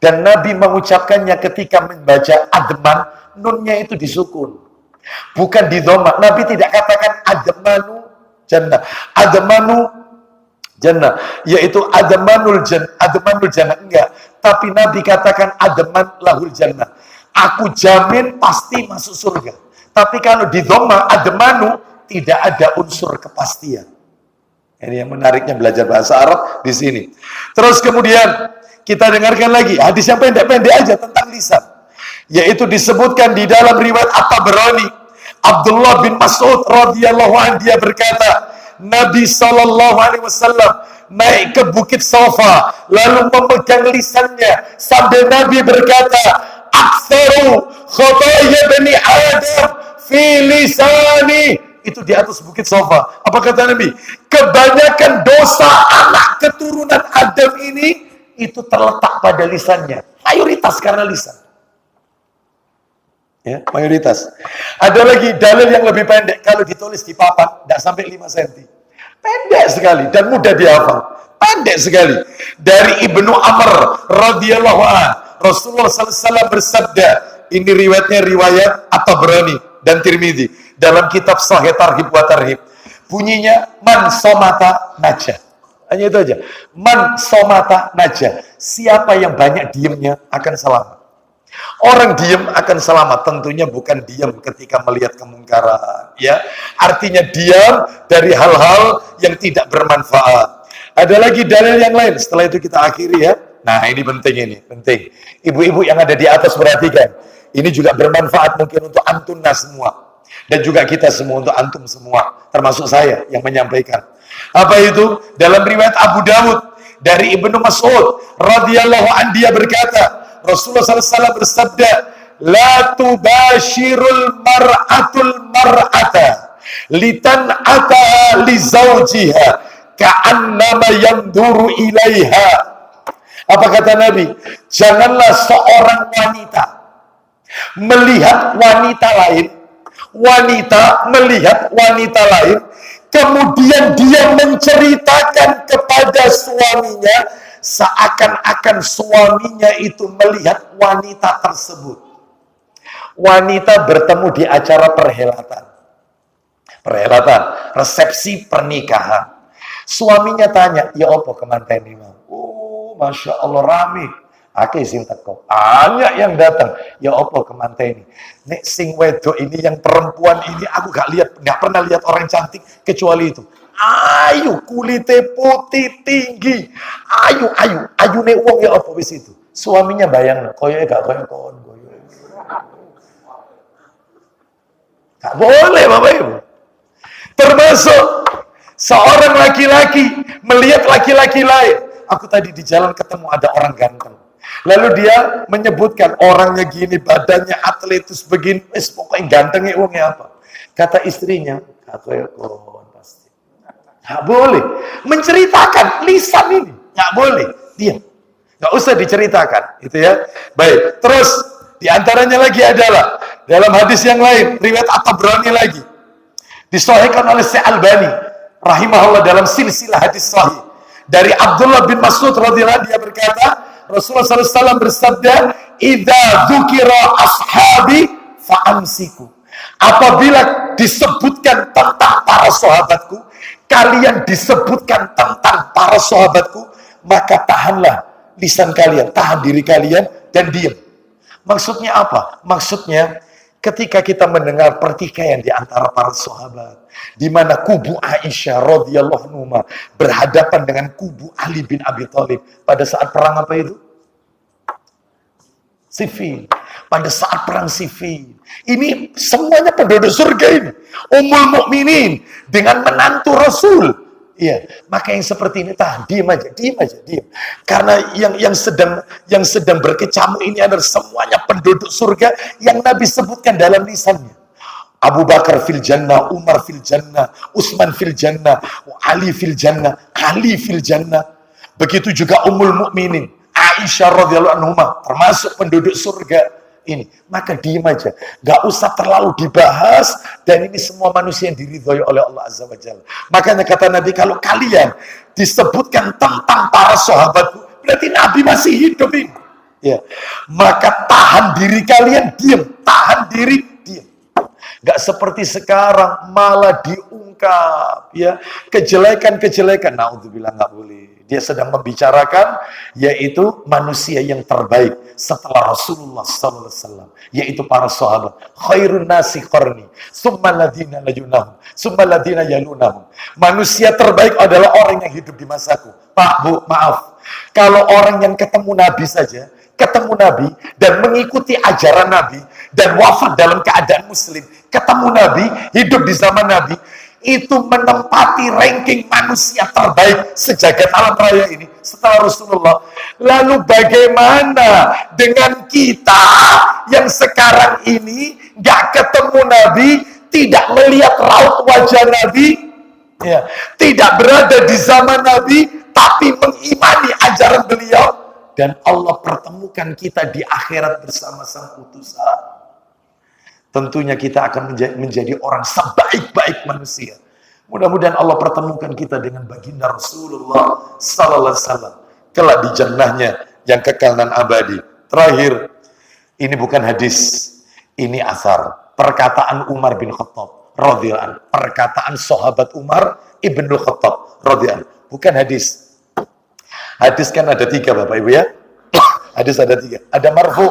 Dan Nabi mengucapkannya ketika membaca adman, nunnya itu disukun, bukan di dhamma. Nabi tidak katakan admanu jannah, admanu jannah, yaitu admanul jannah, enggak. Tapi Nabi katakan adman lahul jannah, aku jamin pasti masuk surga. Tapi kalau di dhamma admanu, tidak ada unsur kepastian. Ini yang menariknya belajar bahasa Arab di sini. Terus kemudian kita dengarkan lagi hadis yang pendek-pendek aja tentang lisan, yaitu disebutkan di dalam riwayat At-Tabrani. Abdullah bin Mas'ud radhiyallahu anhu, dia berkata, Nabi SAW naik ke bukit Safa, lalu memegang lisannya sambil Nabi berkata, aktsaru khotoya bani Adam fi lisani. Itu di atas bukit Safa. Apa kata Nabi? Kebanyakan dosa anak keturunan Adam ini itu terletak pada lisannya. Mayoritas karena lisan. Ya, mayoritas. Ada lagi dalil yang lebih pendek, kalau ditulis di papan tidak sampai 5 cm. Pendek sekali dan mudah dihafal. Pendek sekali. Dari Ibnu Amr radhiyallahu anhu, Rasulullah SAW bersabda, ini riwayatnya riwayat At-Tabrani dan Tirmidzi dalam kitab Sahih Targhib wa Tarhib. Bunyinya man somata najah. Hanya itu aja. Man somata najah. Siapa yang banyak diamnya akan selamat. Orang diam akan selamat, tentunya bukan diam ketika melihat kemungkaran, ya. Artinya diam dari hal-hal yang tidak bermanfaat. Ada lagi dalil yang lain, setelah itu kita akhiri ya. Nah, ini penting. Ibu-ibu yang ada di atas perhatikan. Ini juga bermanfaat mungkin untuk antunna semua. Dan juga kita semua, untuk antum semua, termasuk saya yang menyampaikan. Apa itu? Dalam riwayat Abu Dawud dari Ibnu Mas'ud radhiyallahu anhu, dia berkata, Rasulullah SAW bersabda, la tubashirul mar'atul mar'ata litan'ata li zawjiha ka'annama yanduru ilaiha. Apa kata Nabi? Janganlah seorang wanita melihat wanita lain, wanita melihat wanita lain, kemudian dia menceritakan kepada suaminya, seakan-akan suaminya itu melihat wanita tersebut. Wanita bertemu di acara perhelatan, resepsi pernikahan. Suaminya tanya, ya apa kemanteni mau? Oh, Masya Allah rame. Ake sing teko. Banyak yang datang. Ya apa kemanteni? Nek sing wedok ini, yang perempuan ini, aku gak pernah lihat orang cantik kecuali itu. Ayu, kulite putih tinggi. Ayu ne wong ya apa wis itu. Suaminya bayang, koyoke gak koyo kon. Gak boleh Bapak Ibu. Termasuk seorang laki-laki melihat laki-laki lain. Aku tadi di jalan ketemu ada orang ganteng. Lalu dia menyebutkan orangnya gini, badannya atletis begini, pokoknya gantengnya wongnya apa. Kata istrinya, gak koyo kon. Nggak boleh menceritakan lisan ini, nggak boleh, diam, nggak usah diceritakan, itu ya. Baik, terus diantaranya lagi adalah dalam hadis yang lain, riwayat At-Tabrani lagi, disahihkan oleh Syekh Albani rahimahullah dalam silsilah hadis sahih, dari Abdullah bin Mas'ud radhiyallahu anhu, dia berkata, Rasulullah SAW bersabda, idza dzukira ashabi fa'amsiku. Apabila disebutkan tentang para sahabatku, kalian disebutkan tentang para sahabatku, maka tahanlah lisan kalian, tahan diri kalian, dan diam. Maksudnya apa? Maksudnya ketika kita mendengar pertikaian di antara para sahabat, di mana kubu Aisyah radhiyallahu anha berhadapan dengan kubu Ali bin Abi Thalib pada saat perang apa itu? Siffin. Pada saat perang Siffin. Ini semuanya penduduk surga ini. Ummul Mukminin dengan menantu Rasul Iya, maka yang seperti ini tahan, diam aja, diam. Karena yang sedang berkecamuk ini adalah semuanya penduduk surga yang Nabi sebutkan dalam lisannya. Abu Bakar fil jannah, Umar fil jannah, Utsman fil jannah, Ali fil jannah, Ali fil jannah. Begitu juga Ummul Mukminin, Aisyah radhiyallahu anha termasuk penduduk surga. Ini, maka diam aja, gak usah terlalu dibahas, dan ini semua manusia yang diridhoi oleh Allah Azza wa Jalla. Makanya kata Nabi, kalau kalian disebutkan tentang para sahabatku, berarti Nabi masih hidup ini. Ya, maka tahan diri kalian, diam, tahan diri, diam. Gak seperti sekarang malah diungkap, ya, kejelekan. Naudzubillah, nggak boleh. Dia sedang membicarakan yaitu manusia yang terbaik setelah Rasulullah SAW, yaitu para sahabat. Khairun nasi qarni, summa ladina yalunahum. Manusia terbaik adalah orang yang hidup di masaku. Pak, Bu, maaf. Kalau orang yang ketemu Nabi saja, ketemu Nabi dan mengikuti ajaran Nabi dan wafat dalam keadaan muslim, ketemu Nabi, hidup di zaman Nabi, itu menempati ranking manusia terbaik sejagat alam raya ini setelah Rasulullah. Lalu bagaimana dengan kita yang sekarang ini gak ketemu Nabi, tidak melihat raut wajah Nabi, ya, tidak berada di zaman Nabi, tapi mengimani ajaran beliau, dan Allah pertemukan kita di akhirat bersama sang utusan. Tentunya kita akan menjadi orang sebaik-baik manusia. Mudah-mudahan Allah pertemukan kita dengan baginda Rasulullah sallallahu alaihi wasallam kelak di jannahnya yang kekal dan abadi. Terakhir, ini bukan hadis, ini asar, perkataan Umar bin Khattab radhiyallahu anhu, perkataan sahabat Umar ibnu Khattab radhiyallahu anhu, bukan hadis. Hadis kan ada 3, Bapak Ibu, ya. Hadis ada 3. Ada marfu,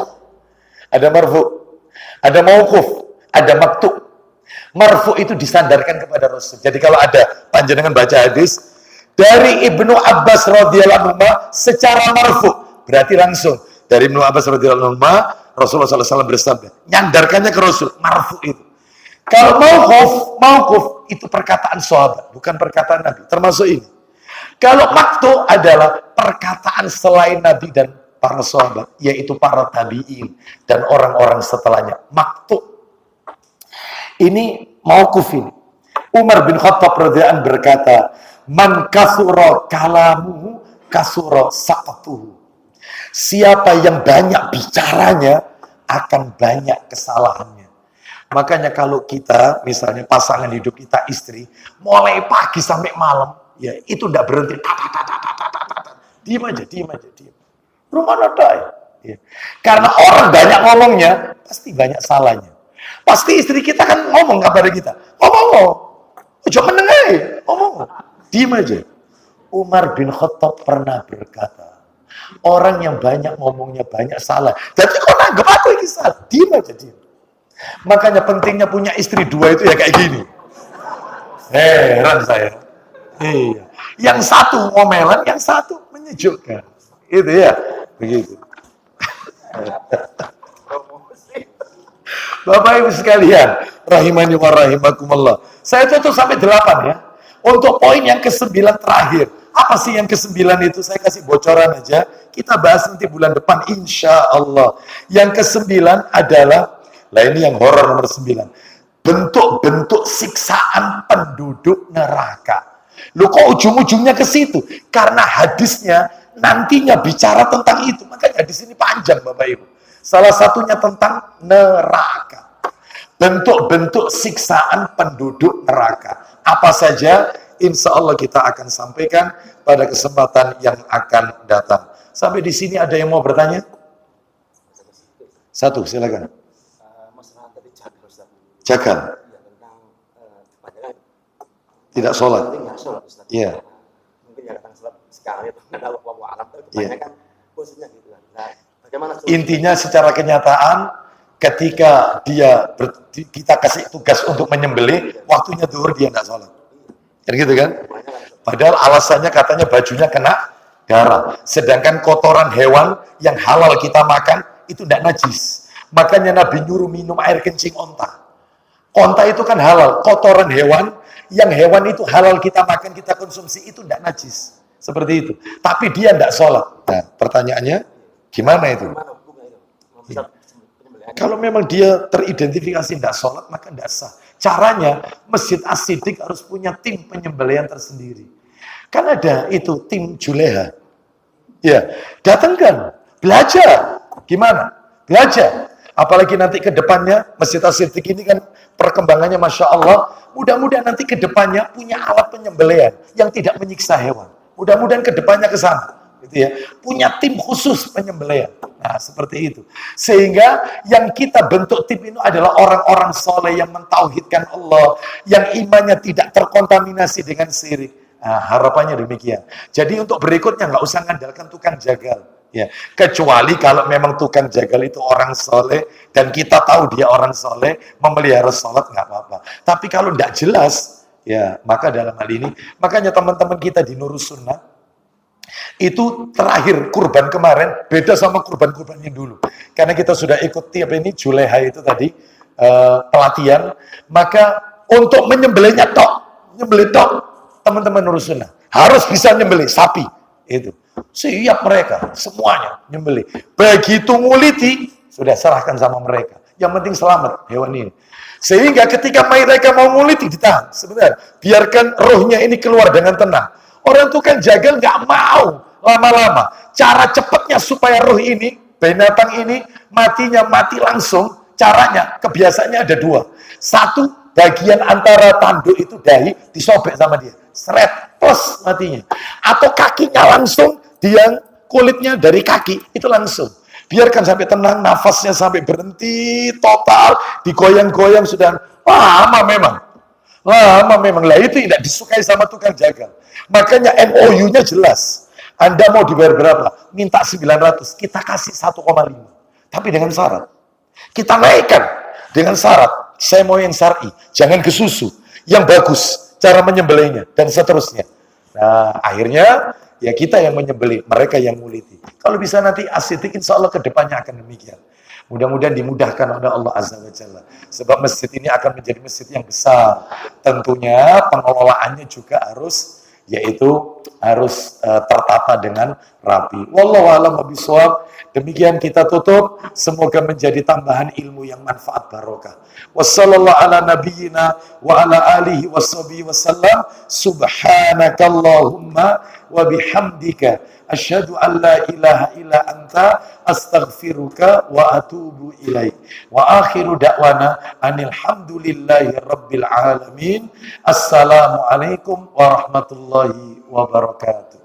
ada mauquf, ada maktu. Marfu itu disandarkan kepada Rasul. Jadi kalau ada panjenengan baca hadis dari Ibnu Abbas radhiyallahu anhu secara marfu, berarti langsung dari Ibnu Abbas radhiyallahu anhu Rasulullah SAW bersabda, nyandarkannya ke Rasul, marfu itu. Kalau mauquf itu perkataan sahabat, bukan perkataan Nabi, termasuk ini. Kalau maktu adalah perkataan selain Nabi dan para sahabat, yaitu para tabi'in dan orang-orang setelahnya. Maktu. Ini mauquf ini. Umar bin Khattab radhiyallahu anhu berkata, "Man kasura kalamuhu kasura saqatuhu." Siapa yang banyak bicaranya akan banyak kesalahannya. Makanya kalau kita, misalnya pasangan hidup kita, istri, mulai pagi sampai malam, ya itu tidak berhenti. Diam aja. Rumah ada ya. Karena orang banyak ngomongnya, pasti banyak salahnya. Pasti istri kita kan ngomong kepada kita. Ngomong. Jangan mendengar. Ngomong. Diam aja. Umar bin Khattab pernah berkata, orang yang banyak ngomongnya banyak salah. Jadi kok nanggep aku ini salah? Diam aja. Makanya pentingnya punya istri 2 itu ya kayak gini. Heran saya. Iya. Yang satu ngomelan, yang satu menyejukkan. Itu ya. Begitu. Bapak Ibu sekalian, rahimani wa rahimakumullah. Saya tutup sampai 8 ya. Untuk poin yang ke-9 terakhir. Apa sih yang ke-9 itu? Saya kasih bocoran aja. Kita bahas nanti bulan depan insya Allah. Yang ke-9 adalah, lah ini yang horor nomor 9. Bentuk-bentuk siksaan penduduk neraka. Loh kok ujung-ujungnya ke situ? Karena hadisnya nantinya bicara tentang itu. Makanya hadis ini panjang Bapak Ibu. Salah satunya tentang neraka. Bentuk-bentuk siksaan penduduk neraka. Apa saja? Insya Allah kita akan sampaikan pada kesempatan yang akan datang. Sampai di sini ada yang mau bertanya? 1, silakan. Jakal. Tidak sholat. Iya. Mungkin yang datang sholat sekarang itu ada alam kebanyakan posisinya gitu kan. Nah, bagaimana intinya secara kenyataan ketika kita kasih tugas untuk menyembelih, waktunya zuhur dia tidak sholat. Kan gitu kan? Padahal alasannya katanya bajunya kena garam. Sedangkan kotoran hewan yang halal kita makan itu tidak najis. Makanya Nabi nyuruh minum air kencing onta. Onta itu kan halal, kotoran hewan, yang hewan itu halal kita makan, kita konsumsi, itu tidak najis. Seperti itu. Tapi dia tidak sholat. Nah, pertanyaannya, gimana itu? Ya. Kalau memang dia teridentifikasi tidak sholat, maka tidak sah. Caranya, Masjid As-Siddiq harus punya tim penyembelihan tersendiri. Kan ada itu, tim Juleha. Ya, datangkan, belajar. Gimana? Belajar. Apalagi nanti ke depannya, Masjid As-Siddiq ini kan perkembangannya Masya Allah, mudah-mudahan nanti ke depannya punya alat penyembelihan yang tidak menyiksa hewan. Mudah-mudahan ke depannya ke sana. Gitu ya. Punya tim khusus penyembelihan. Nah, seperti itu. Sehingga yang kita bentuk tim itu adalah orang-orang soleh yang mentauhidkan Allah, yang imannya tidak terkontaminasi dengan syirik. Nah, harapannya demikian. Jadi untuk berikutnya nggak usah ngandalkan tukang jagal. Ya, kecuali kalau memang tukang jagal itu orang soleh dan kita tahu dia orang soleh, memelihara sholat nggak apa-apa. Tapi kalau tidak jelas, ya maka dalam hal ini, makanya teman-teman kita di Nurus Sunnah itu terakhir kurban kemarin beda sama kurban-kurbannya dulu. Karena kita sudah ikut tiap ini Juleha itu tadi pelatihan, maka untuk menyembelihnya nyembelih teman-teman Nurus Sunnah harus bisa nyembelih sapi itu. Siap mereka, semuanya nyembelih. Begitu nguliti, sudah serahkan sama mereka. Yang penting selamat hewan ini. Sehingga ketika mereka mau nguliti, ditahan. Sebenarnya, biarkan rohnya ini keluar dengan tenang. Orang tukang jagal nggak mau lama-lama. Cara cepatnya supaya roh ini, binatang ini, matinya mati langsung. Caranya, kebiasaannya ada dua. Satu, bagian antara tanduk itu dahi, disobek sama dia. Seret, plus matinya. Atau kakinya langsung, dia kulitnya dari kaki itu langsung. Biarkan sampai tenang, nafasnya sampai berhenti total, digoyang-goyang sudah lama memang. Lah itu tidak disukai sama tukang jagal. Makanya MOU-nya jelas. Anda mau dibayar berapa? Minta 900, kita kasih 1,5. Tapi dengan syarat. Kita naikkan dengan syarat. Saya mau yang syar'i, jangan ke susu. Yang bagus cara menyembelihnya dan seterusnya. Nah, akhirnya ya kita yang menyembelih, mereka yang nguliti. Kalau bisa nanti As-Siddiq insya Allah ke depannya akan demikian. Mudah-mudahan dimudahkan oleh Allah Azza wa Jalla. Sebab masjid ini akan menjadi masjid yang besar. Tentunya pengelolaannya juga harus tertata dengan rapi. Wallahu a'lam bishawab. Demikian kita tutup. Semoga menjadi tambahan ilmu yang manfaat barokah. Wassallallahu ala nabiyyina wa ala alihi washabihi wasallam. Subhanakallahumma wa bihamdika asyhadu an la ilaha illa anta astaghfiruka wa atubu ilaik. Wa akhiru da'wana anil hamdulillahi rabbil alamin. Assalamualaikum warahmatullahi wabarakatuh.